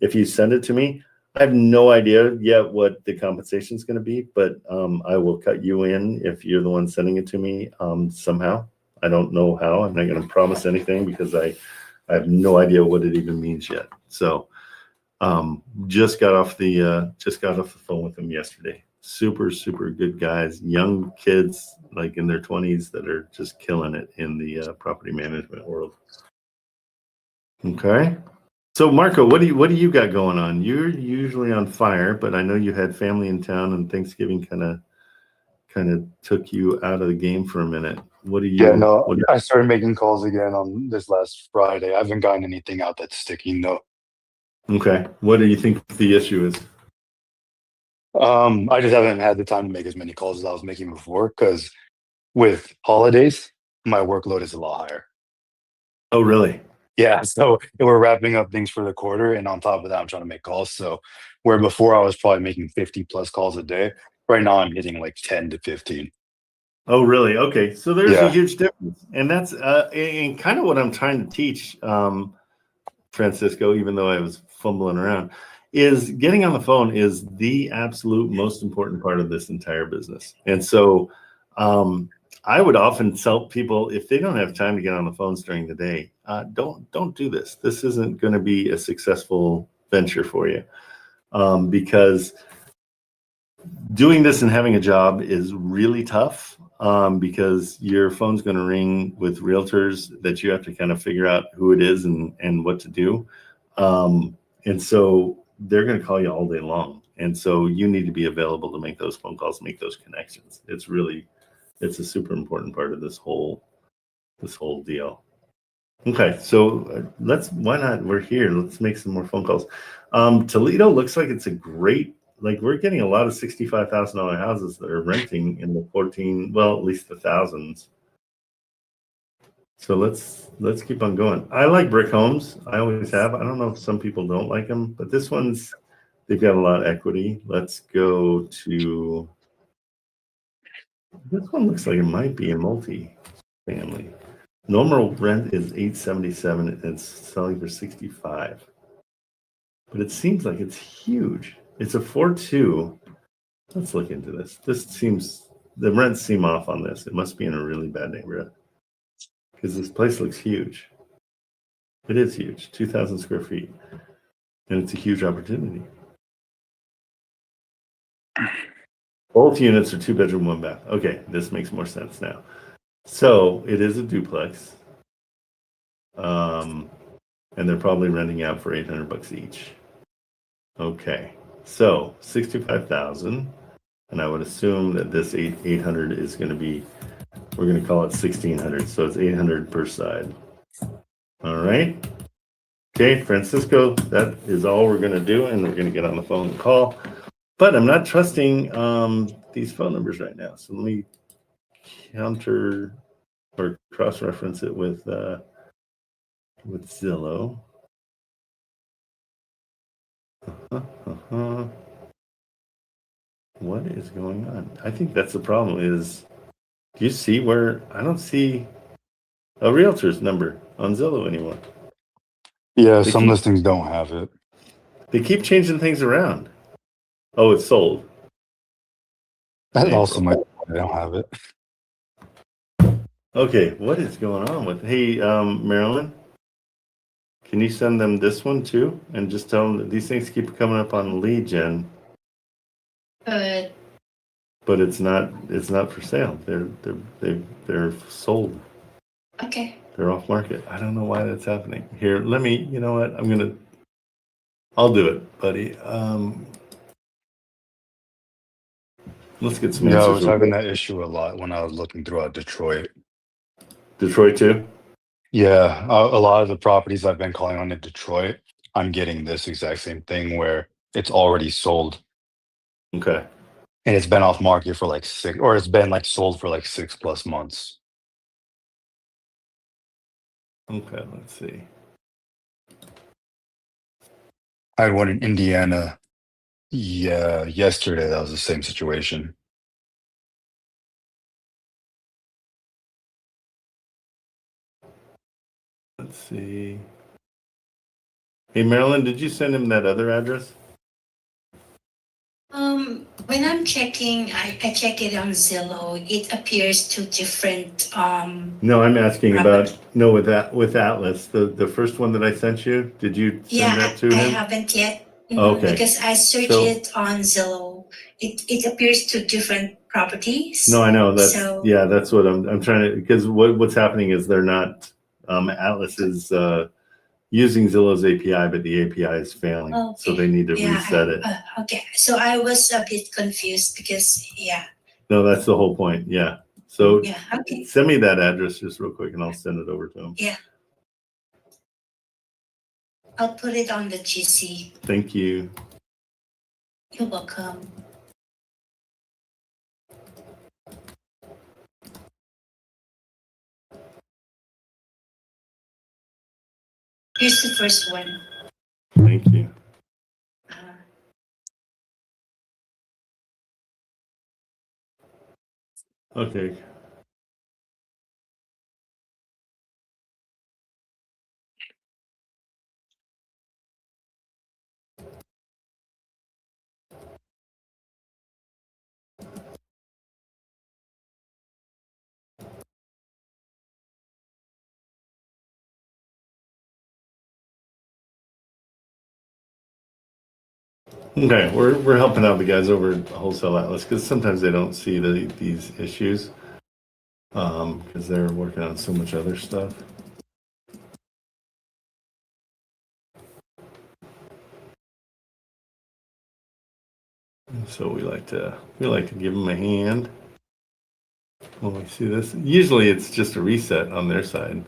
If you send it to me, I have no idea yet what the compensation is going to be, but I will cut you in if you're the one sending it to me somehow. I don't know how. I'm not going to promise anything because I have no idea what it even means yet. So just got off the phone with them yesterday. Super good guys, young kids like in their 20s that are just killing it in the property management world. Okay. So Marco, what do you got going on? You're usually on fire, but I know you had family in town and Thanksgiving kind of took you out of the game for a minute. What do you? Yeah, no, I started making calls again on this last Friday. I haven't gotten anything out that's sticking though. Okay. What do you think the issue is? I just haven't had the time to make as many calls as I was making before because with holidays, my workload is a lot higher. Oh, really? Yeah, so we're wrapping up things for the quarter, and on top of that, I'm trying to make calls. So where before I was probably making 50 plus calls a day, right now I'm hitting like 10 to 15. Oh, really? Okay. So there's a Yeah. huge difference. And that's and kind of what I'm trying to teach, Francisco, even though I was fumbling around, is getting on the phone is the absolute most important part of this entire business. And so I would often tell people if they don't have time to get on the phones during the day, don't do this. This isn't going to be a successful venture for you because doing this and having a job is really tough because your phone's going to ring with realtors that you have to kind of figure out who it is and what to do. And so they're going to call you all day long. And so you need to be available to make those phone calls, make those connections. It's a super important part of this whole deal. Okay, so why not? We're here. Let's make some more phone calls. Toledo looks like it's a great, like we're getting a lot of $65,000 houses that are renting in the 14, well, at least the thousands. So let's keep on going. I like brick homes. I always have. I don't know if some people don't like them, but they've got a lot of equity. Let's go to, this one looks like it might be a multi-family. Normal rent is $877 and it's selling for $65. But it seems like it's huge. It's a 4.2. Let's look into this. The rents seem off on this. It must be in a really bad neighborhood because this place looks huge. It is huge, 2,000 square feet. And it's a huge opportunity. Both units are 2-bedroom, 1-bath. Okay, this makes more sense now. So it is a duplex. And they're probably renting out for $800 each. Okay, so 65,000, and I would assume that this 800 is going to be, we're going to call it 1,600, so it's 800 per side. All right. Okay, Francisco, that is all we're going to do, and we're going to get on the phone and call. But I'm not trusting these phone numbers right now, so let me counter or cross-reference it with Zillow. What is going on? I think that's the problem is Do you see where I don't see a realtor's number on Zillow anymore? Yeah, some listings don't have it. They keep changing things around. Oh, it's sold. That also might. I don't have it. Okay, what is going on with? Hey, Marilyn, can you send them this one too, and just tell them that these things keep coming up on lead gen, but it's not for sale. They're sold. Okay. They're off market. I don't know why that's happening. Here, let me. You know what? I'll do it, buddy. Let's get some Yeah, I answers. was having that issue a lot when I was looking throughout Detroit. Detroit too? Yeah, a lot of the properties I've been calling on in Detroit, I'm getting this exact same thing where it's already sold. Okay. And it's been off market for like it's been like sold for like 6+ months. Okay, let's see. I had one in Indiana. Yeah, yesterday that was the same situation. Let's see. Hey, Marilyn, did you send him that other address? When I'm checking, I check it on Zillow. It appears to different. No, I'm asking about with Atlas, the first one that I sent you. Did you send that to him? I haven't yet. Okay. Because I searched it on Zillow. It appears to different properties. No, I know that's what I'm trying to, because what's happening is they're not Atlas is using Zillow's API, but the API is failing, so they need to reset it. Okay, so I was a bit confused because No, that's the whole point. Yeah. So okay. send me that address just real quick, and I'll send it over to him. Yeah. I'll put it on the GC. Thank you. You're welcome. Here's the first one. Thank you. Okay. Okay, we're helping out the guys over at Wholesale Atlas because sometimes they don't see these issues because they're working on so much other stuff. So we like to give them a hand when we see this. Usually it's just a reset on their side.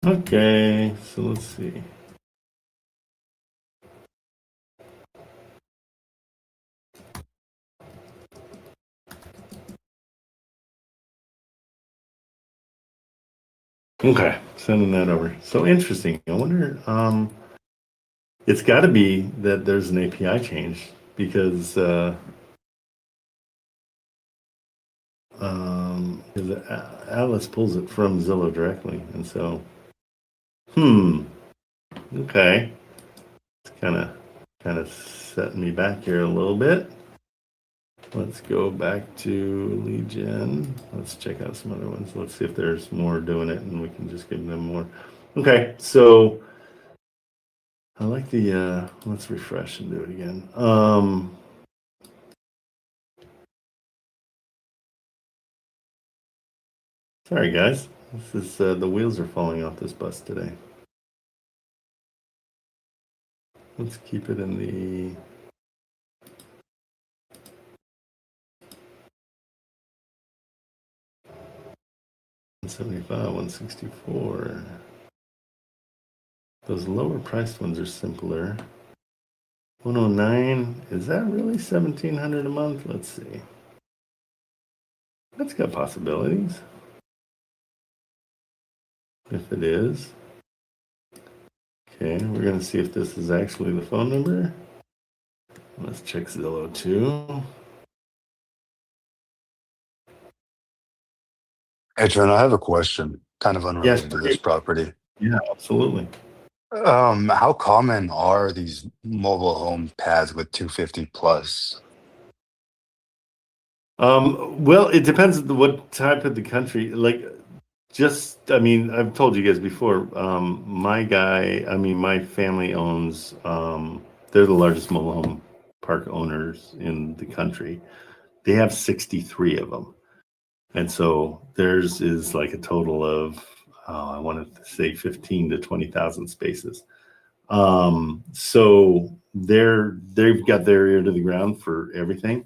Okay, so let's see. Okay, sending that over. So interesting. I wonder, it's got to be that there's an API change because Atlas pulls it from Zillow directly, and so, okay, it's kind of setting me back here a little bit. Let's go back to lead gen. Let's check out some other ones. Let's see if there's more doing it, and we can just give them more. Okay, so I like the. Let's refresh and do it again. Sorry, guys. This is the wheels are falling off this bus today. Let's keep it in the 175, 164. Those lower priced ones are simpler. 109, is that really 1,700 a month? Let's see. That's got possibilities. If it is. Okay, we're going to see if this is actually the phone number. Let's check Zillow too. Hey, Trent, I have a question, kind of Yes. unrelated to this property. Yeah, absolutely. How common are these mobile home pads with 250 plus? Well, it depends on what type of the country. Like, just, I mean, I've told you guys before, my family owns, they're the largest mobile home park owners in the country. They have 63 of them. And so theirs is like a total of, I wanted to say 15 to 20,000 spaces. So they've got their ear to the ground for everything.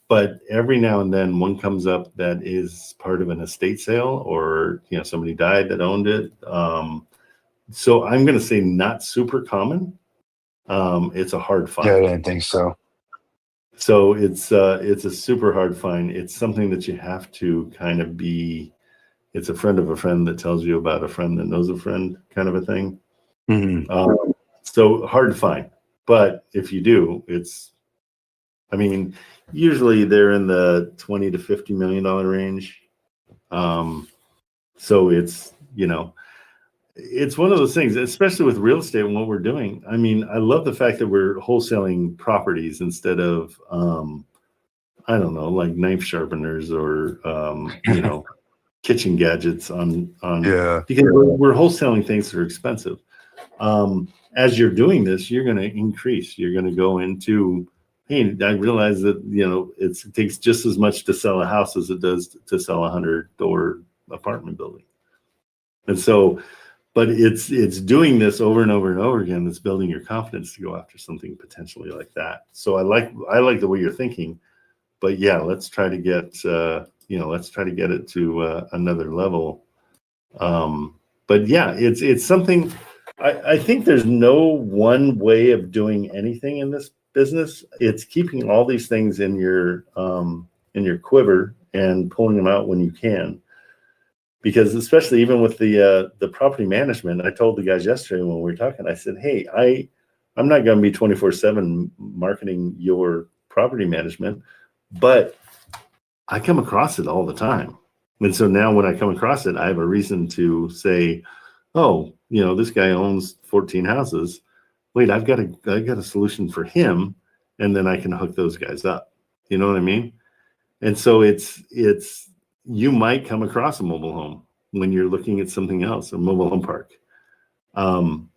But every now and then one comes up that is part of an estate sale, or somebody died that owned it. So I'm going to say not super common. It's a hard find. Yeah, I didn't think so. So it's a super hard find. It's something that you have to kind of be. It's a friend of a friend that tells you about a friend that knows a friend, kind of a thing. Mm-hmm. So hard to find. But if you do, usually they're in the $20 to $50 million range. So it's one of those things, especially with real estate and what we're doing. I mean, I love the fact that we're wholesaling properties instead of, I don't know, like knife sharpeners or, kitchen gadgets on Yeah. because we're wholesaling things that are expensive. As you're doing this, you're going to increase. You're going to go into, hey, I realize that, it takes just as much to sell a house as it does to sell a 100-door apartment building. And so, but it's doing this over and over and over again. That's building your confidence to go after something potentially like that. So I like the way you're thinking, but yeah, let's try to get, it to another level. But yeah, it's something. I think there's no one way of doing anything in this business. It's keeping all these things in your quiver and pulling them out when you can. Because especially even with the property management, I told the guys yesterday when we were talking, I said, hey, I'm not going to be 24/7 marketing your property management, but I come across it all the time. And so now when I come across it, I have a reason to say, oh, this guy owns 14 houses. Wait, I got a solution for him, and then I can hook those guys up. You know what I mean? And so it's you might come across a mobile home when you're looking at something else, a mobile home park.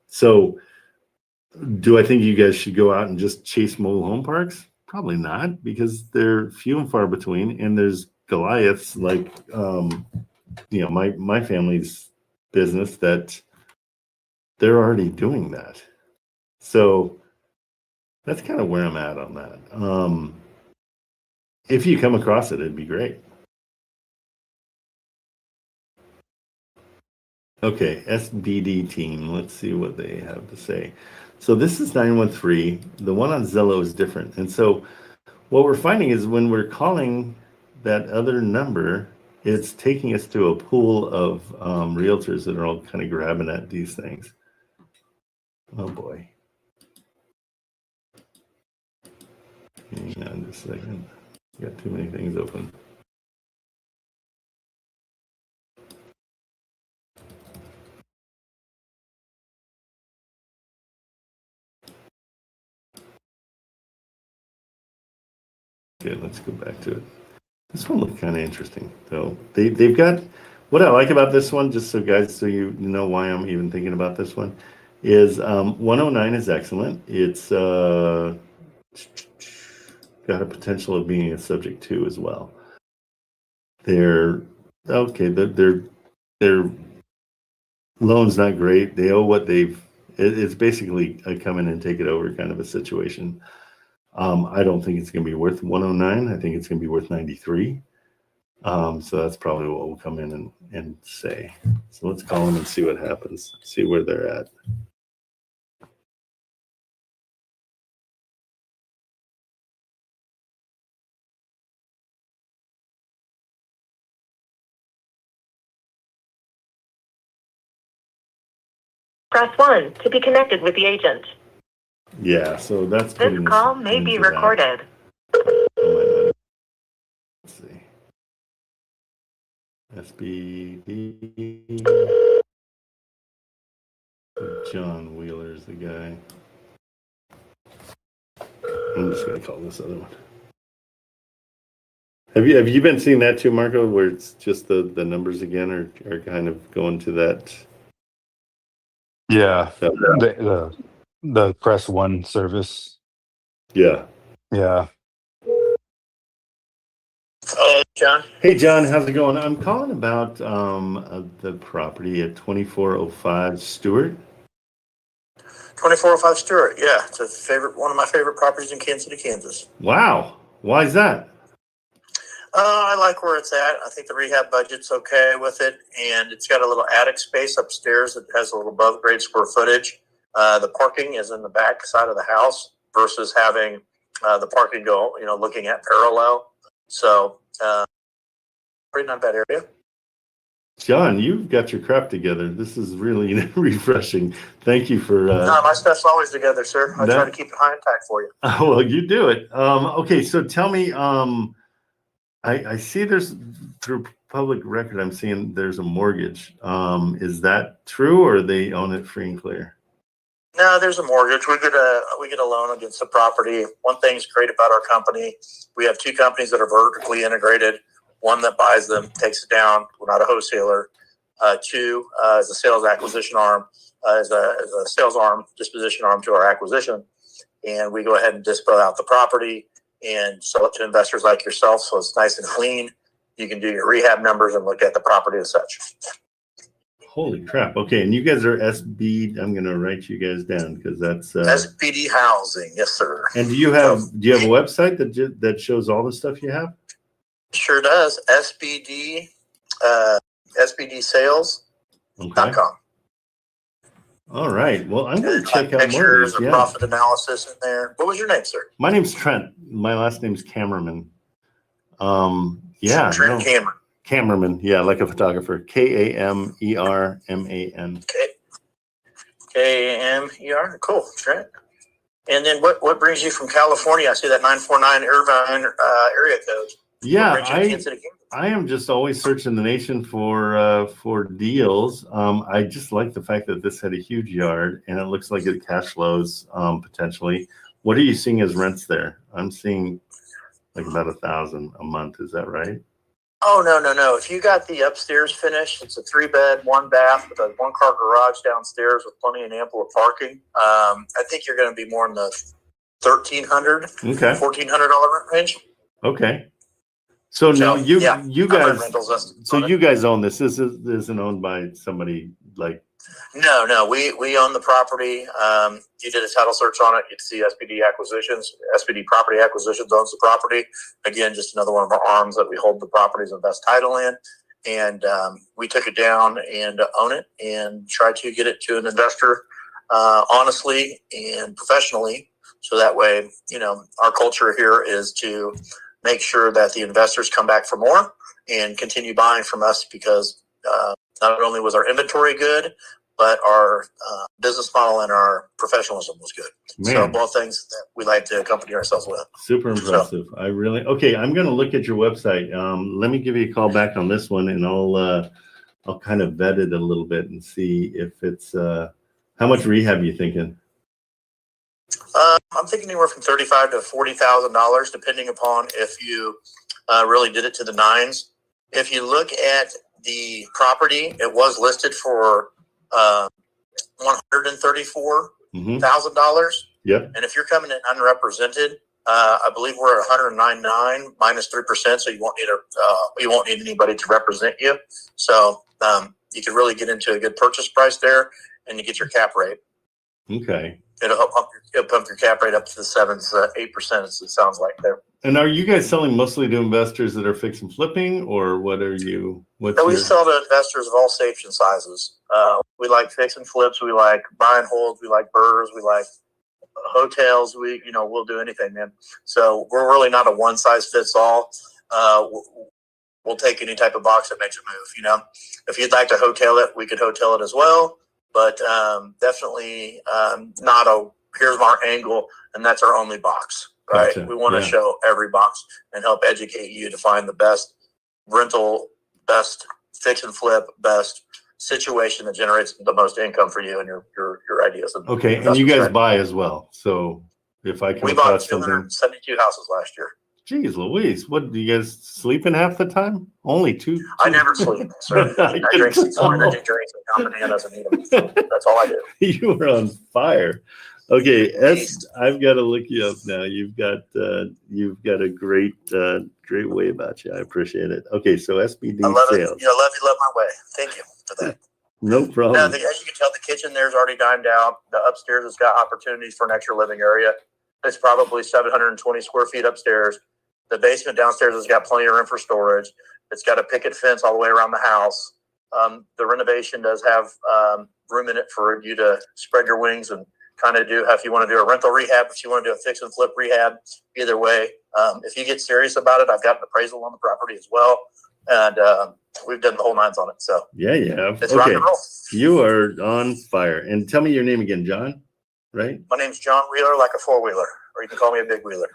So do I think you guys should go out and just chase mobile home parks? Probably not, because they're few and far between, and there's Goliaths like my family's business that they're already doing that. So that's kind of where I'm at on that. If you come across it, it'd be great. Okay, SBD team. Let's see what they have to say. So this is 913. The one on Zillow is different. And so what we're finding is when we're calling that other number, it's taking us to a pool of realtors that are all kind of grabbing at these things. Oh boy. Hang on just a second. Got too many things open. Okay, let's go back to it. This one looked kind of interesting, though. They've got, what I like about this one, just so guys, so you know why I'm even thinking about this one, is 109 is excellent. It's got a potential of being a subject to as well. Their loan's not great. They owe what it's basically a come in and take it over kind of a situation. I don't think it's going to be worth 109. I think it's going to be worth 93. So that's probably what we'll come in and say. So let's call them and see what happens. See where they're at. Press 1 to be connected with the agent. Yeah, so that's This putting call us may be into that. recorded. Let's see. SBD. John Wheeler's the guy. I'm just gonna call this other one. Have you been seeing that too, Marco, where it's just the numbers again are kind of going to that? Yeah, the press one service. Yeah. Yeah. John. Hey, John, how's it going? I'm calling about the property at 2405 Stewart. 2405 Stewart. Yeah, it's one of my favorite properties in Kansas City, Kansas. Wow. Why is that? I like where it's at. I think the rehab budget's okay with it, and it's got a little attic space upstairs that has a little above grade square footage. The parking is in the back side of the house versus having the parking go, looking at parallel. So, pretty not a bad area. John, you've got your crap together. This is really refreshing. Thank you for. No, my stuff's always together, sir. I try to keep it high and tight for you. Well, you do it. Okay, so tell me. I see there's through public record. I'm seeing there's a mortgage. Is that true, or they own it free and clear? No, there's a mortgage. We get a loan against the property. One thing's great about our company, we have two companies that are vertically integrated. One that buys them, takes it down. We're not a wholesaler. Two is a sales acquisition arm, is a sales arm, disposition arm to our acquisition. And we go ahead and dispo out the property and sell it to investors like yourself. So it's nice and clean. You can do your rehab numbers and look at the property as such. Holy crap. Okay. And you guys are SB. I'm going to write you guys down because that's SBD housing. Yes, sir. And do you have a website that shows all the stuff you have? Sure does. SBDsales.com. Okay. All right. Well, I'm going to check out pictures more. Of profit analysis in there. What was your name, sir? My name's Trent. My last name's Kamerman. Trent Kamerman. Kamerman. Yeah, like a photographer. Kamerman. Kamer. Cool, Trent. And then what brings you from California? I see that 949 Irvine area code. Yeah, I am just always searching the nation for deals. I just like the fact that this had a huge yard and it looks like it cash flows potentially. What are you seeing as rents there? I'm seeing like about $1,000 a month. Is that right? Oh, no. If you got the upstairs finished, it's a 3-bed, 1-bath with a 1-car garage downstairs with plenty and ample of parking. I think you're going to be more in the $1,300, $1,400 rent range. Okay. So now you guys, you guys own this. This isn't owned by somebody like. No, we own the property. You did a title search on it. You'd see SPD Property Acquisitions owns the property. Again, just another one of our arms that we hold the properties and best title in. And we took it down and own it and try to get it to an investor honestly and professionally. So that way, our culture here is to make sure that the investors come back for more and continue buying from us because not only was our inventory good, but our business model and our professionalism was good. Man. So both things that we like to accompany ourselves with. Super impressive. So, okay. I'm going to look at your website. Let me give you a call back on this one and I'll kind of vet it a little bit and see if it's, how much rehab are you thinking? I'm thinking anywhere from $35,000 to $40,000, depending upon if you really did it to the nines. If you look at the property, it was listed for $134,000. Yep. And if you're coming in unrepresented, I believe we're at 109.9 minus 3%. So you won't need anybody to represent you. So you can really get into a good purchase price there, and you get your cap rate. Okay. it'll pump your cap rate up to the 8%. It sounds like there. And are you guys selling mostly to investors that are fix and flipping, or what are you? So we sell to investors of all shapes and sizes. We like fix and flips. We like buy and holds. We like burrs. We like hotels. We'll do anything, man. So we're really not a one size fits all. We'll take any type of box that makes it move. If you'd like to hotel it, we could hotel it as well. But definitely not here's our angle, and that's our only box. Right? Gotcha. We want to show every box and help educate you to find the best rental, best fix and flip, best situation that generates the most income for you and your ideas. Okay, and you guys buy as well. So if I we bought 272 houses last year. Geez Louise, what do you guys sleep in half the time? Only two? I never sleep, sir. I drink some energy drinks and company doesn't need them. That's all I do. You were on fire. Okay, I've got to look you up now. You've got a great way about you. I appreciate it. Okay, so SBD I love sales. it. Love my way. Thank you for that. No problem. Now, as you can tell, the kitchen there's already dimed out. The upstairs has got opportunities for an extra living area. It's probably 720 square feet upstairs. The basement downstairs has got plenty of room for storage. It's got a picket fence all the way around the house. The renovation does have room in it for you to spread your wings and kind of do, if you want to do a rental rehab, if you want to do a fix and flip rehab, either way. If you get serious about it, I've got an appraisal on the property as well. And we've done the whole nines on it. So yeah. It's rock and roll. You are on fire. And tell me your name again, John, right? My name's John Wheeler, like a four-wheeler, or you can call me a big wheeler.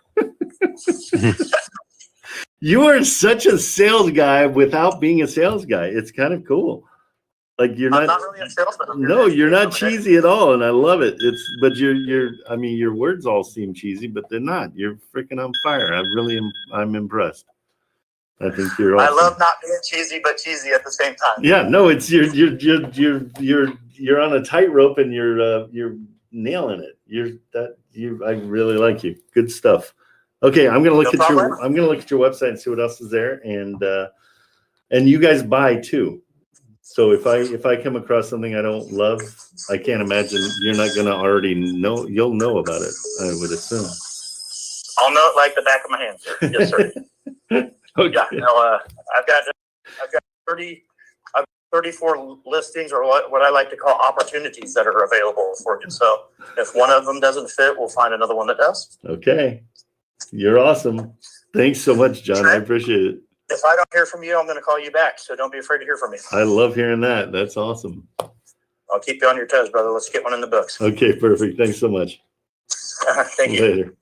You are such a sales guy without being a sales guy. It's kind of cool. Like I'm not really a salesman. No, you're not cheesy at all, and I love it. But your words all seem cheesy, but they're not. You're freaking on fire. I'm impressed. I think you're awesome. I love not being cheesy, but cheesy at the same time. Yeah, no, it's you're on a tightrope and you're nailing it. I really like you. Good stuff. Okay, I'm gonna look at your website and see what else is there, and you guys buy too. So if I come across something I don't love, I can't imagine you're not gonna already know. You'll know about it, I would assume. I'll know it like the back of my hand, sir. Yes, sir. Okay. Yeah, I've got 34 listings, or what I like to call opportunities that are available for you. So if one of them doesn't fit, we'll find another one that does. Okay. You're awesome. Thanks so much, John. Trent, I appreciate it. If I don't hear from you, I'm going to call you back. So don't be afraid to hear from me. I love hearing that. That's awesome. I'll keep you on your toes, brother. Let's get one in the books. Okay, perfect. Thanks so much. Thank you. Later.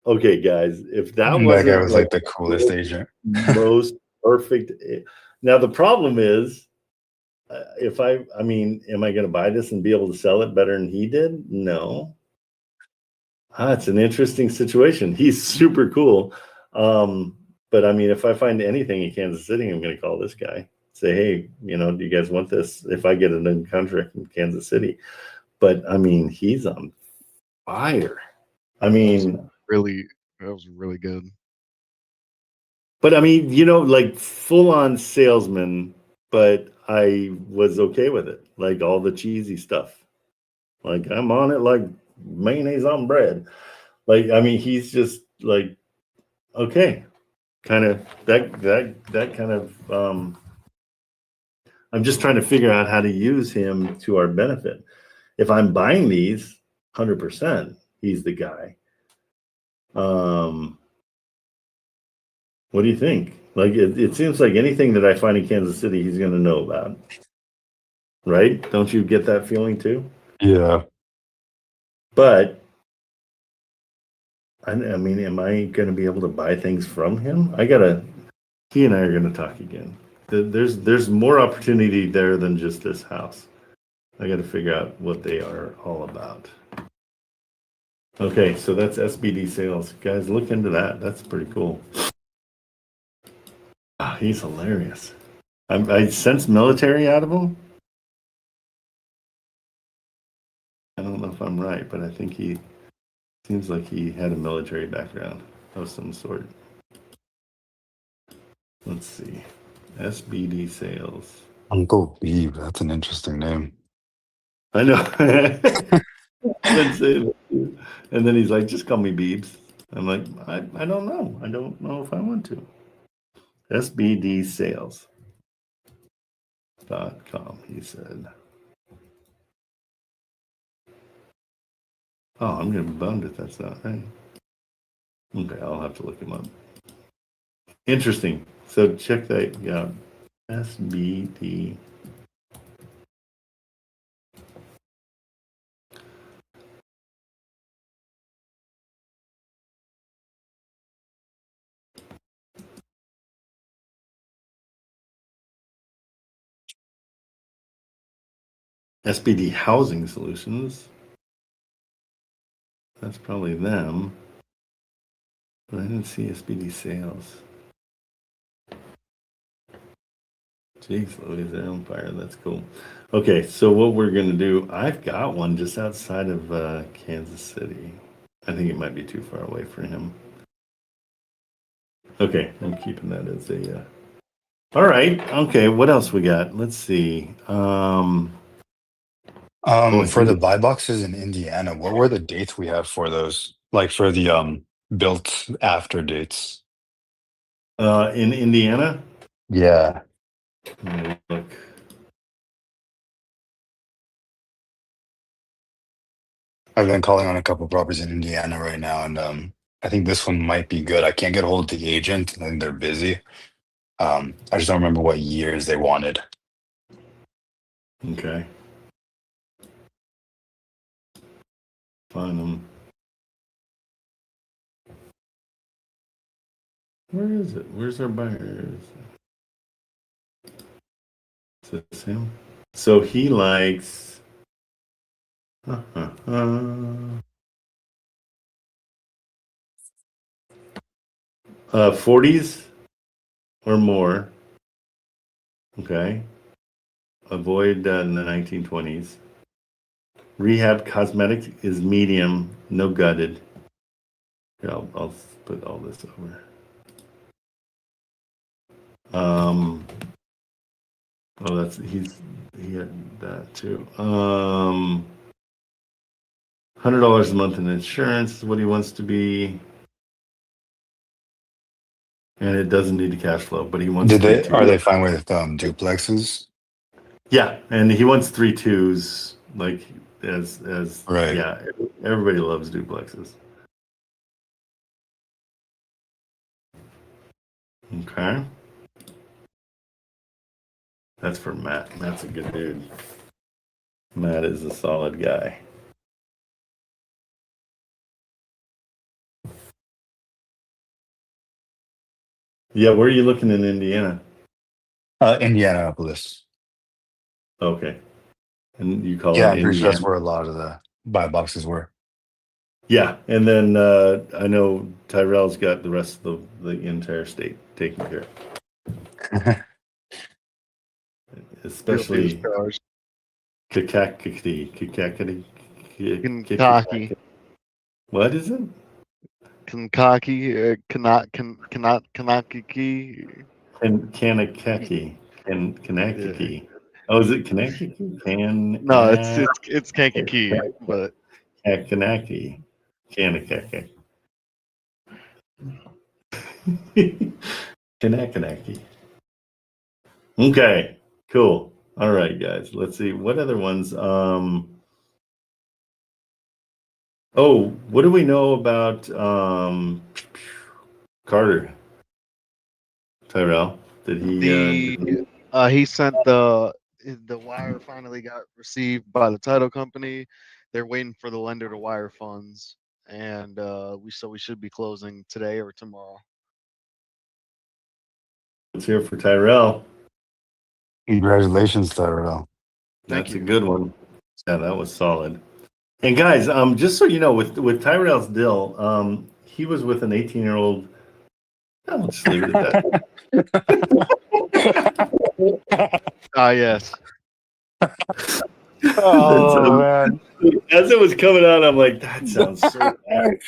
Okay, guys, if that guy was like the coolest agent. Most perfect. Now, the problem is, am I going to buy this and be able to sell it better than he did? No. It's an interesting situation. He's super cool. But if I find anything in Kansas City, I'm going to call this guy. Say, hey, do you guys want this? If I get a new contract in Kansas City. But he's on fire. That was really good. But like full on salesman, but I was okay with it. Like all the cheesy stuff. Like I'm on it like mayonnaise on bread. Like, he's just like, okay. Kind of that kind of I'm just trying to figure out how to use him to our benefit. If I'm buying these 100%, he's the guy. What do you think? Like it seems like anything that I find in Kansas City, he's going to know about. Right? Don't you get that feeling too? Yeah. But am I going to be able to buy things from him? He and I are going to talk again. There's more opportunity there than just this house. I got to figure out what they are all about. Okay, so that's SBD sales. Guys, look into that. That's pretty cool. He's hilarious. I sense military out of him. I don't know if I'm right, but I think he seems like he had a military background of some sort. Let's see. SBD sales. Uncle Beeb. That's an interesting name. I know. And then he's like, just call me Beebs. I'm like, I don't know. I don't know if I want to. SBDsales.com, he said. Oh, I'm gonna be bummed if that's not right. Okay, I'll have to look him up. Interesting. So check that out. SBD. SBD Housing Solutions. That's probably them. But I didn't see SBD Sales. Jeez, Louise Empire. That's cool. Okay, so what we're going to do, I've got one just outside of Kansas City. I think it might be too far away for him. Okay, I'm keeping that as a... All right, okay, what else we got? Let's see. For the buy boxes in Indiana, what were the dates we have for those? Like for the built after dates? In Indiana? Yeah. Let me look. I've been calling on a couple of properties in Indiana right now, and I think this one might be good. I can't get a hold of the agent, and they're busy. I just don't remember what years they wanted. Okay. Find them. Where is it? Where's our buyers? Is this him? So he likes 40s or more. Okay. Avoid in the 1920s. Rehab cosmetic is medium, no gutted. Here, I'll put all this over. Oh, he had that too. $100 a month in insurance is what he wants to be. And it doesn't need the cash flow, but he wants Are they fine with duplexes? Yeah, and he wants 3 2s, like as right. Yeah, everybody loves duplexes. Okay. That's for Matt. Matt's a good dude. Matt is a solid guy. Yeah, where are you looking in Indiana? Indianapolis. Okay. And you call Yeah, it I'm pretty sure Indiana. that's where a lot of the buy boxes were. Yeah, and then I know Tyrell's got the rest of the entire state taken care of. Especially Kentucky. What is it? Kentucky, Kanakaki. Kankakee. Oh, is it Kankakee? No, it's Kankakee, but Kanakee. Kankakee. Kanakee. Okay, cool. All right, guys. Let's see what other ones. Oh, what do we know about Carter? Tyrell? Did he? He sent the wire finally got received by the title company. They're waiting for the lender to wire funds, and we should be closing today or tomorrow. Let's hear for Tyrell. Congratulations, Tyrell. That's a good one. Yeah, that was solid. And guys, just so you know, with Tyrell's deal, he was with an 18-year-old. I'll just leave it at that. Yes. Oh man! As it was coming out, I'm like, that sounds so bad.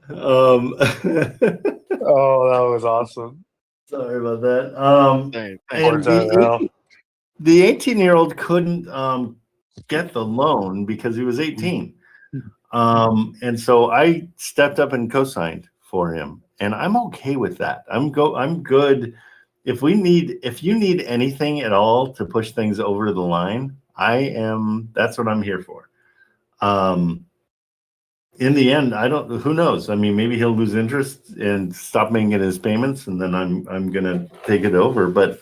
Oh, that was awesome. Sorry about that. And the 18-year-old couldn't get the loan because he was 18. And so I stepped up and co-signed for him, and I'm okay with that. I'm good. If you need anything at all to push things over the line, that's what I'm here for. In the end, who knows? I mean, maybe he'll lose interest and stop making his payments, and then I'm gonna take it over. But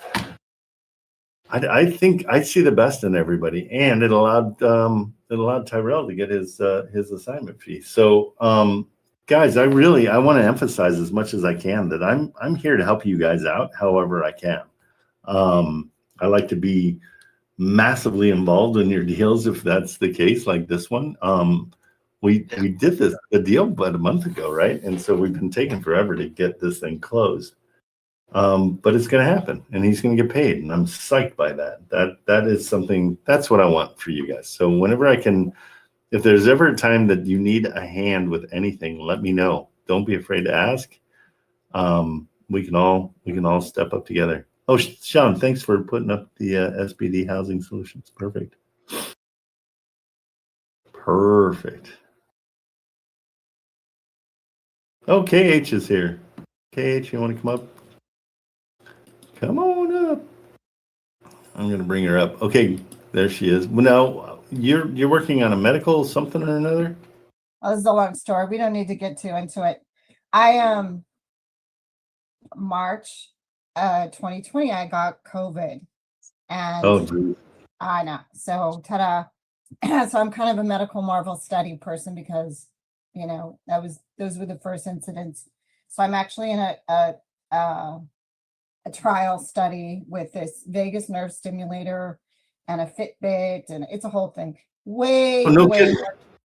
I think I see the best in everybody, and it allowed Tyrell to get his assignment fee. So guys, I want to emphasize as much as I can that I'm here to help you guys out however I can. I like to be massively involved in your deals if that's the case, like this one. We did the deal about a month ago, right? And so we've been taking forever to get this thing closed. But it's going to happen, and he's going to get paid, and I'm psyched by that. That is something. That's what I want for you guys. So whenever I can, if there's ever a time that you need a hand with anything, let me know. Don't be afraid to ask. We can all step up together. Oh, Sean, thanks for putting up the SBD housing solutions. Perfect. Oh, KH is here. KH, you want to come up? Come on up. I'm going to bring her up. Okay, there she is. Well, now, you're working on a medical something or another? Oh, this is a long story. We don't need to get too into it. March 2020, I got COVID. And I know. So, ta-da. So I'm kind of a medical Marvel study person because, those were the first incidents. So I'm actually in a trial study with this vagus nerve stimulator and a Fitbit, and it's a whole thing. Way more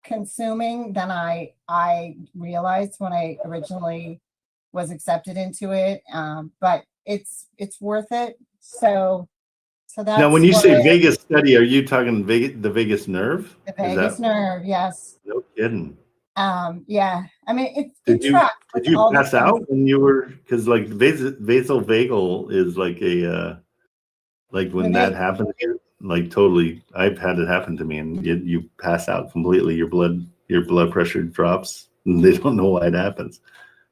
consuming than I realized when I originally was accepted into it. But it's worth it. So that's now when you say Vegas study, are you talking the vagus nerve? The vagus nerve, yes. No kidding. Yeah. I mean, did you pass out when you were, because like vasovagal is like a like when that happens, like totally, I've had it happen to me, and you pass out completely. Your blood pressure drops, and they don't know why it happens.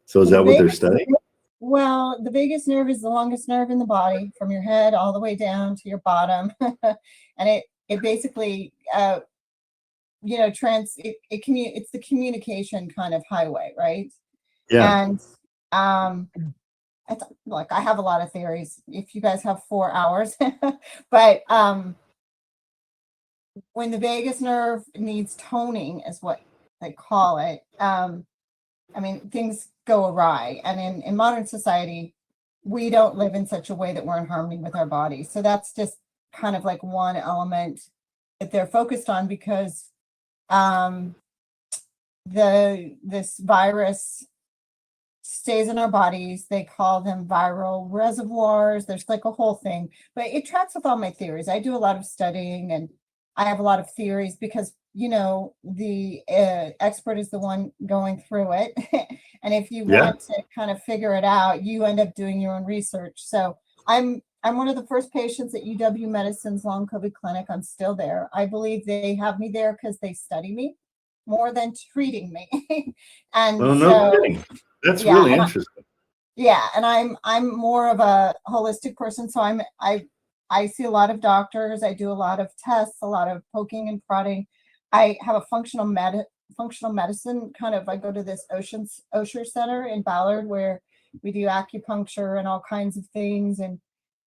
So is that what they're studying? Well, the vagus nerve is the longest nerve in the body, from your head all the way down to your bottom, and it basically it's the communication kind of highway, right? Yeah. And look, I have a lot of theories. If you guys have 4 hours, but when the vagus nerve needs toning, is what they call it. I mean, things go awry, and in modern society, we don't live in such a way that we're in harmony with our bodies. So that's just kind of like one element that they're focused on, because this virus stays in our bodies. They call them viral reservoirs. There's like a whole thing, but it tracks with all my theories. I do a lot of studying, and I have a lot of theories because, the expert is the one going through it. And if you want to kind of figure it out, you end up doing your own research. So I'm one of the first patients at UW Medicine's long COVID clinic. I'm still there. I believe they have me there because they study me more than treating me. And no kidding. That's really interesting. Yeah, and I'm more of a holistic person, so I see a lot of doctors. I do a lot of tests, a lot of poking and prodding. I have a functional medicine kind of. I go to this Osher Center in Ballard where we do acupuncture and all kinds of things, and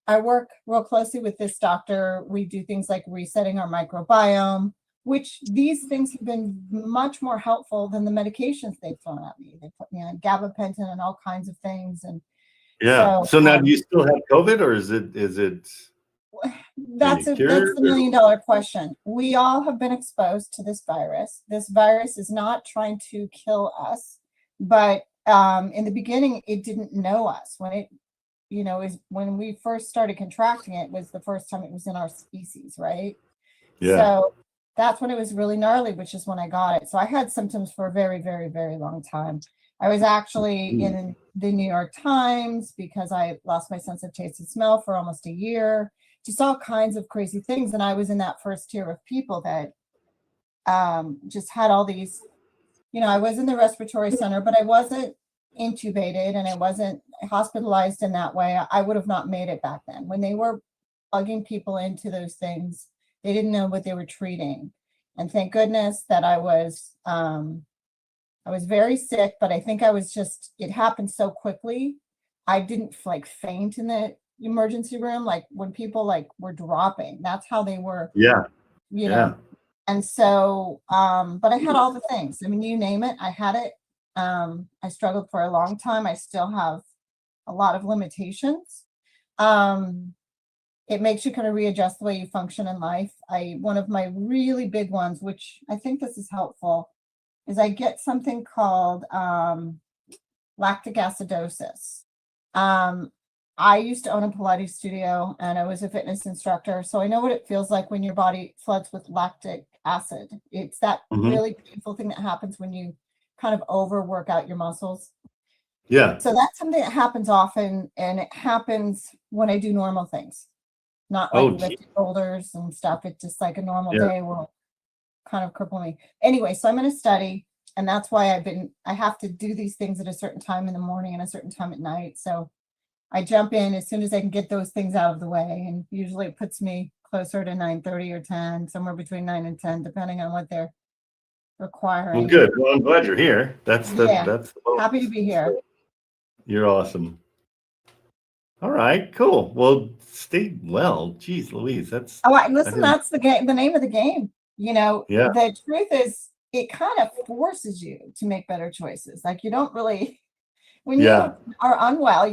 I work real closely with this doctor. We do things like resetting our microbiome, which these things have been much more helpful than the medications they've thrown at me. They put me on gabapentin and all kinds of things. And so now do you still have COVID, or is it that's the $1 million question. We all have been exposed to this virus. This virus is not trying to kill us, but in the beginning it didn't know us. When it when we first started contracting it, was the first time it was in our species, right? So that's when it was really gnarly, which is when I got it. So I had symptoms for a very, very, very long time. I was actually in the New York Times because I lost my sense of taste and smell for almost a year. just all kinds of crazy things. And I was in that first tier of people that just had all these, I was in the respiratory center, but I wasn't intubated and I wasn't hospitalized in that way. I would have not made it back then. When they were plugging people into those things, they didn't know what they were treating. And thank goodness that I was very sick, but I think it happened so quickly. I didn't like faint in the emergency room. Like when people like were dropping, that's how they were. Yeah. You know? And so, but I had all the things. I mean, you name it, I had it. I struggled for a long time. I still have a lot of limitations. It makes you kind of readjust the way you function in life. One of my really big ones, which I think this is helpful, is I get something called lactic acidosis. I used to own a Pilates studio and I was a fitness instructor. So I know what it feels like when your body floods with lactic acid. It's that really painful thing that happens when you kind of overwork out your muscles. Yeah. So that's something that happens often, and it happens when I do normal things, not like lifting shoulders and stuff. It's just like a normal day will kind of cripple me. Anyway, so I'm in a study, and that's why I have to do these things at a certain time in the morning and a certain time at night. So I jump in as soon as I can get those things out of the way. And usually it puts me closer to 9:30 or 10, somewhere between 9 and 10, depending on what they're requiring. Well, good. Well, I'm glad you're here. That's happy to be here. You're awesome. All right, cool. Well, stay well. Geez, Louise, that's. Oh, listen, that's the game. The name of the game. The truth is, it kind of forces you to make better choices. Like you don't really. When you are unwell,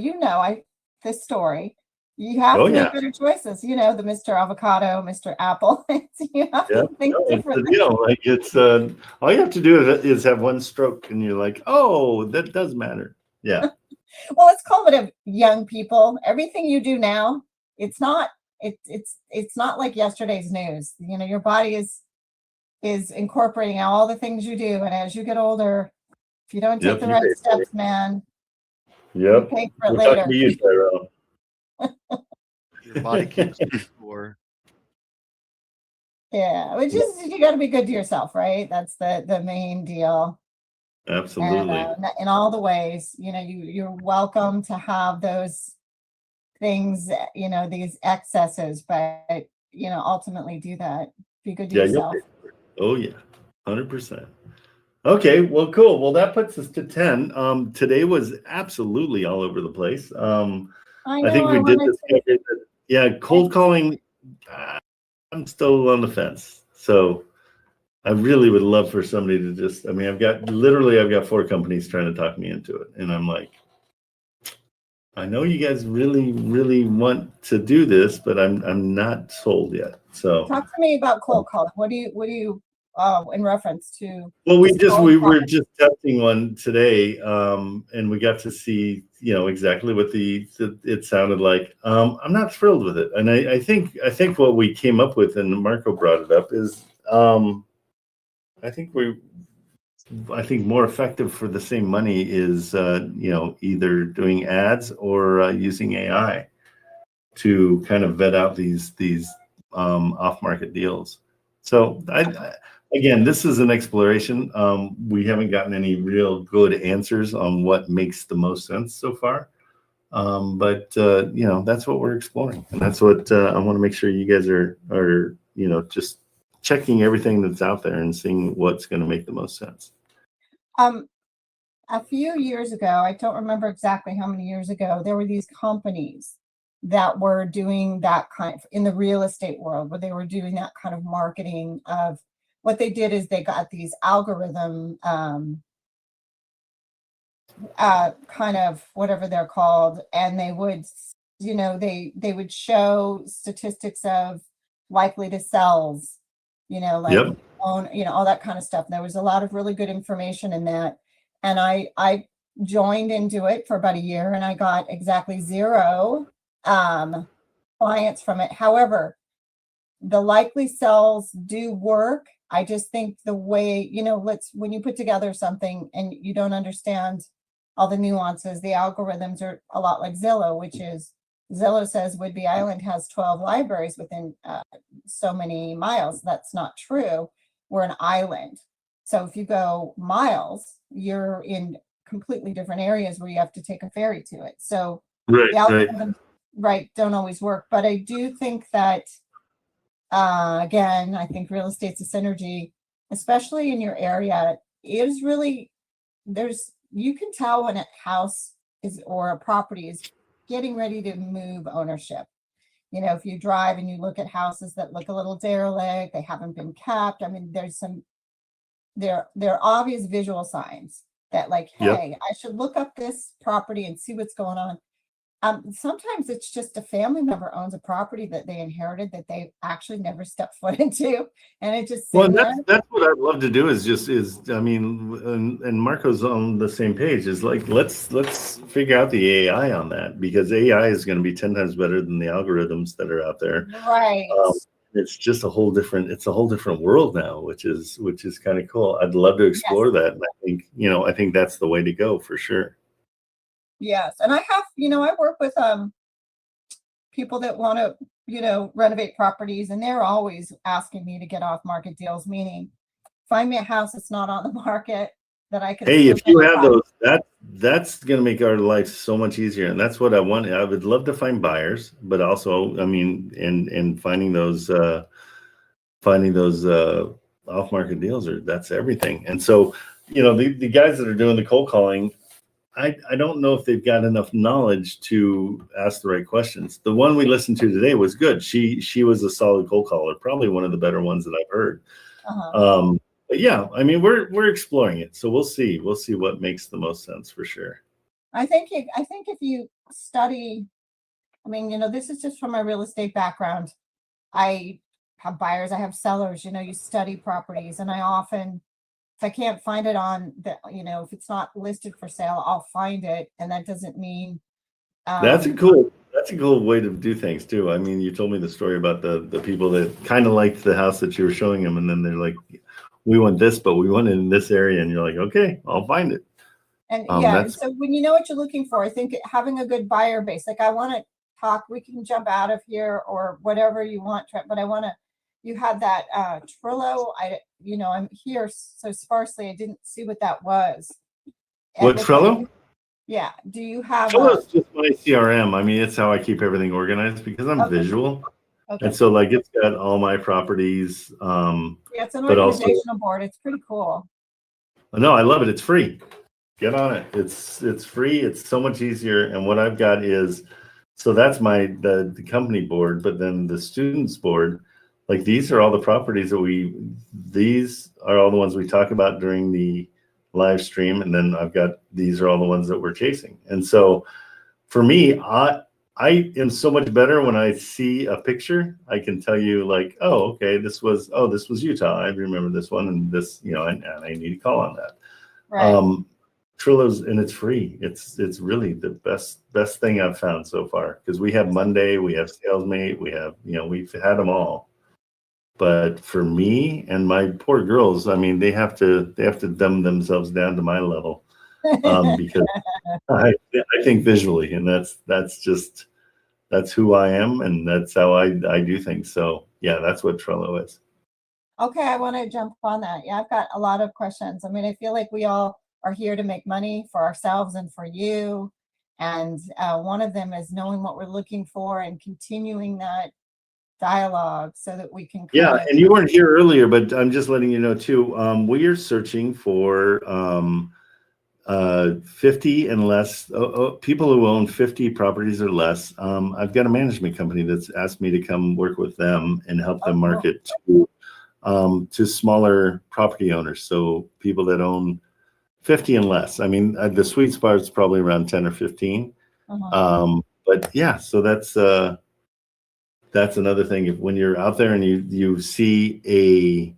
this story, you have to make better choices. The Mr. Avocado, Mr. Apple. You have to think differently. Like it's all you have to do is have one stroke, and you're like, oh, that does matter. Yeah. Well, it's called it young people. Everything you do now, it's not like yesterday's news. Your body is incorporating all the things you do, and as you get older, if you don't take the right steps, man. Yep. You pay for it later. To you, Tyrell. Your body keeps score. Yeah, which is you got to be good to yourself, right? That's the main deal. Absolutely. And, in all the ways, you're welcome to have those things, these excesses, but ultimately do that. Be good to yourself. Oh yeah, 100%. Okay, well, cool. Well, that puts us to 10. Today was absolutely all over the place. I think we did discover that, cold calling, I'm still on the fence. So I really would love for somebody to just, I've got 4 companies trying to talk me into it. And I'm like, I know you guys really, really want to do this, but I'm not sold yet. So talk to me about cold calling. What do you in reference to? Well, we were just testing one today, and we got to see, exactly what it sounded like. I'm not thrilled with it, and I think what we came up with, and Marco brought it up, is I think more effective for the same money is either doing ads or using AI to kind of vet out these off-market deals. So Again, this is an exploration. We haven't gotten any real good answers on what makes the most sense so far. But that's what we're exploring. And that's what I want to make sure you guys are just checking everything that's out there and seeing what's going to make the most sense. A few years ago, I don't remember exactly how many years ago, there were these companies that were doing that kind of, in the real estate world, where they were doing that kind of marketing of, what they did is they got these algorithm kind of whatever they're called, and they would they would show statistics of likely to sells, all that kind of stuff. And there was a lot of really good information in that, and I joined into it for about a year, and I got exactly 0 clients from it. However, the likely sells do work. I just think the way, when you put together something and you don't understand all the nuances, the algorithms are a lot like Zillow, which is Zillow says Whidbey Island has 12 libraries within so many miles. That's not true. We're an island. So if you go miles, you're in completely different areas where you have to take a ferry to it. So the algorithms, don't always work. But I do think that, again, I think real estate's a synergy, especially in your area, is really, you can tell when a house is, or a property is getting ready to move ownership. You know, if you drive and you look at houses that look a little derelict, they haven't been kept. I mean, there are obvious visual signs that, like, hey, I should look up this property and see what's going on. Sometimes it's just a family member owns a property that they inherited that they actually never stepped foot into, and it just that's what I'd love to do I mean, and Marco's on the same page, is like, let's figure out the AI on that, because AI is going to be 10 times better than the algorithms that are out there. Right. It's just a whole different world now, which is kind of cool. I'd love to explore that. And I think that's the way to go for sure. Yes. And I have, I work with people that want to, renovate properties, and they're always asking me to get off market deals, meaning find me a house that's not on the market that I can. Hey, if you have those, that's going to make our life so much easier. And that's what I want. I would love to find buyers, but also, I mean, and finding those off market deals, that's everything. And so, the guys that are doing the cold calling, I don't know if they've got enough knowledge to ask the right questions. The one we listened to today was good. She was a solid cold caller, probably one of the better ones that I've heard. But yeah, I mean, we're exploring it, so we'll see what makes the most sense for sure. I think if you study, I mean, this is just from my real estate background. I have buyers, I have sellers. You study properties, and I often, if I can't find it on the, if it's not listed for sale, I'll find it. And that doesn't mean that's a cool way to do things too. I mean, you told me the story about the people that kind of liked the house that you were showing them, and then they're like, we want this, but we want it in this area, and you're like, okay, I'll find it. And so when you know what you're looking for, I think having a good buyer base, like, I want to talk, we can jump out of here or whatever you want, Trent, but I want to, you had that Trello. I'm here so sparsely, I didn't see what that was. What, Trello? Yeah. Do you have Trello's just my CRM. I mean, it's how I keep everything organized because I'm visual. Okay. And so, like, it's got all my properties. It's an organizational board. It's pretty cool. No, I love it. It's free. Get on it. It's free. It's so much easier. And what I've got is, so that's the company board, but then the students board. Like, these are all the properties that these are all the ones we talk about during the live stream. And then I've got, these are all the ones that we're chasing. And so for me, I am so much better when I see a picture. I can tell you, like, oh, okay, this was Utah. I remember this one, and this, and I need to call on that. Right. Trello's, and it's free. It's really the best thing I've found so far, because we have Monday, we have SalesMate, we have, we've had them all. But for me and my poor girls, I mean, they have to dumb themselves down to my level, because I think visually, and that's who I am, and that's how I do things. So yeah, that's what Trello is. Okay, I want to jump on that. Yeah, I've got a lot of questions. I mean, I feel like we all are here to make money for ourselves and for you. And one of them is knowing what we're looking for and continuing that dialogue so that we can. And you weren't here earlier, but I'm just letting you know too. We are searching for 50 and less people who own 50 properties or less. I've got a management company that's asked me to come work with them and help them market to smaller property owners. So people that own 50 and less. I mean, the sweet spot is probably around 10 or 15. But yeah, so that's another thing. When you're out there and you see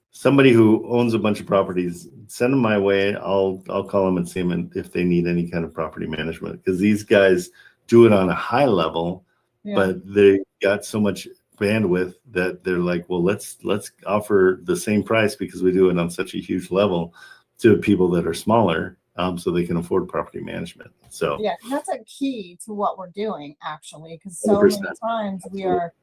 somebody who owns a bunch of properties, send them my way. I'll call them and see them if they need any kind of property management, because these guys do it on a high level, but they got so much bandwidth that they're like, well, let's offer the same price because we do it on such a huge level to people that are smaller, so they can afford property management. So yeah, that's a key to what we're doing actually, because so many times we are,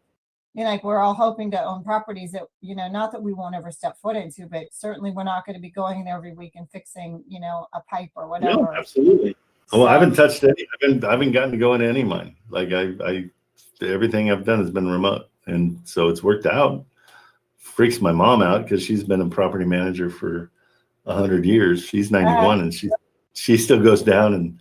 you know, like we're all hoping to own properties that, you know, not that we won't ever step foot into, but certainly we're not going to be going there every week and fixing, you know, a pipe or whatever. No, absolutely. Well, I haven't touched any. I haven't gotten to go into any of mine. Like everything I've done has been remote, and so it's worked out. Freaks my mom out because she's been a property manager for 100 years. She's 91, and she still goes down and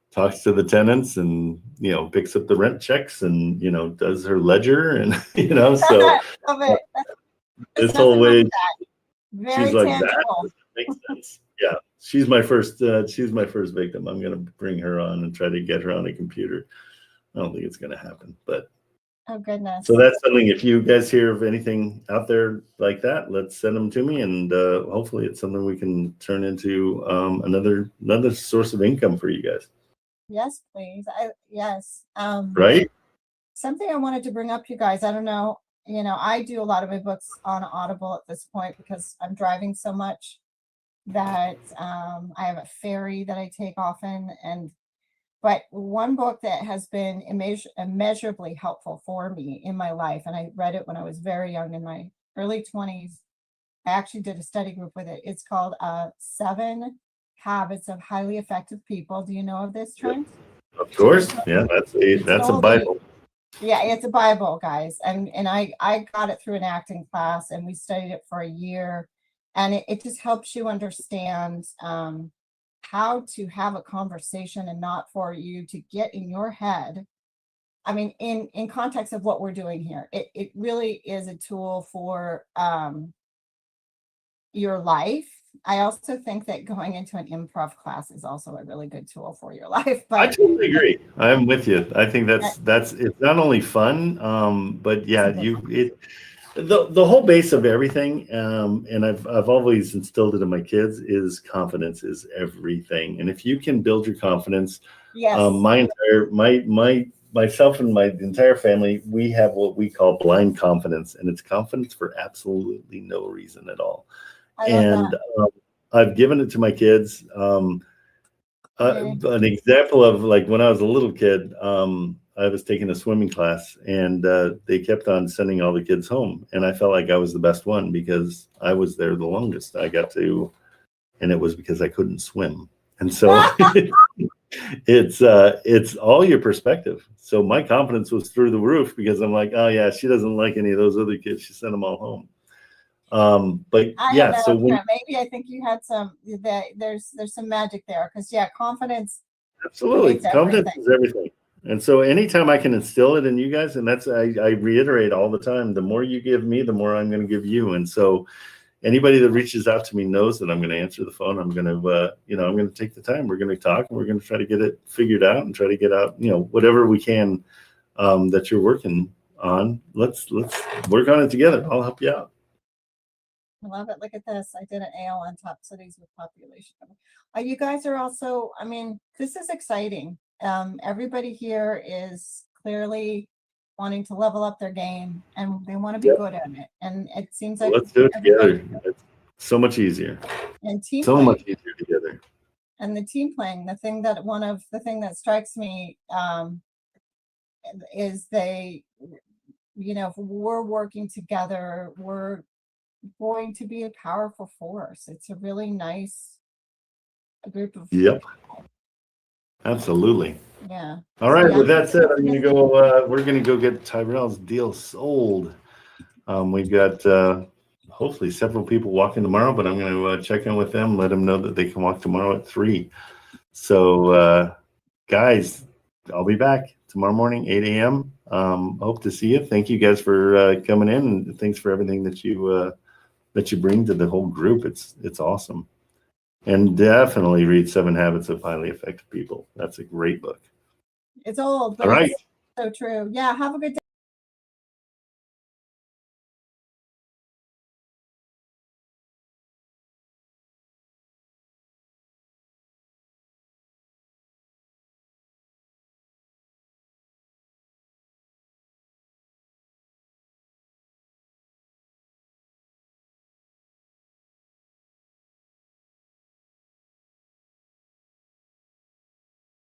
talks to the tenants, and you know, picks up the rent checks, and you know, does her ledger, and you know, so this whole way she's like tangible. That makes sense. Yeah, she's my first victim. I'm gonna bring her on and try to get her on a computer. I don't think it's gonna happen, but oh goodness. So that's something. If you guys hear of anything out there like that, let's send them to me, and hopefully it's something we can turn into another source of income for you guys. Yes, please. Yes. Right. Something I wanted to bring up, you guys. I don't know. You know, I do a lot of my books on Audible at this point because I'm driving so much that I have a ferry that I take often, but one book that has been immeasurably helpful for me in my life, and I read it when I was very young, in my early 20s. I actually did a study group with it. It's called 7 Habits of Highly Effective People. Do you know of this, Trent? Of course. Yeah, that's a Bible. Yeah, it's a Bible, guys. And I got it through an acting class, and we studied it for a year. And it just helps you understand how to have a conversation and not for you to get in your head. I mean, in context of what we're doing here, it really is a tool for your life. I also think that going into an improv class is also a really good tool for your life. But I totally agree. I'm with you. I think that's it's not only fun, but yeah, the whole base of everything, and I've always instilled it in my kids, is confidence is everything. And if you can build your confidence, yes. Myself and my entire family, we have what we call blind confidence, and it's confidence for absolutely no reason at all. And I've given it to my kids. An example of, like, when I was a little kid, I was taking a swimming class, and they kept on sending all the kids home, and I felt like I was the best one because I was there the longest. I got to, and it was because I couldn't swim. And so it's all your perspective. So my confidence was through the roof because I'm like, oh yeah, she doesn't like any of those other kids. She sent them all home. But yeah, so maybe I think you had there's some magic there, because confidence. Absolutely, confidence is everything. And so anytime I can instill it in you guys, and that's I reiterate all the time, the more you give me, the more I'm going to give you. And so anybody that reaches out to me knows that I'm going to answer the phone. I'm going to I'm going to take the time. We're going to talk, and we're going to try to get it figured out and try to get out, whatever we can that you're working on. Let's work on it together. I'll help you out. I love it. Look at this. I did an AL on top cities with population. You guys are also, I mean, this is exciting. Everybody here is clearly wanting to level up their game, and they want to be good at it. And it seems like let's do it together. It's so much easier. And much easier together. And the team playing, one of the thing that strikes me is if we're working together, we're going to be a powerful force. It's a really nice group of Yep. Absolutely. Yeah. All right. With that said, I'm gonna go. We're gonna go get Tyrell's deal sold. We've got hopefully several people walking tomorrow, but I'm gonna check in with them, let them know that they can walk tomorrow at 3. So, guys, I'll be back tomorrow morning, 8 a.m. Hope to see you. Thank you guys for coming in, and thanks for everything that you bring to the whole group. It's awesome. And definitely read 7 Habits of Highly Effective People. That's a great book. It's old, but all right. It's so true. Yeah, have a good day.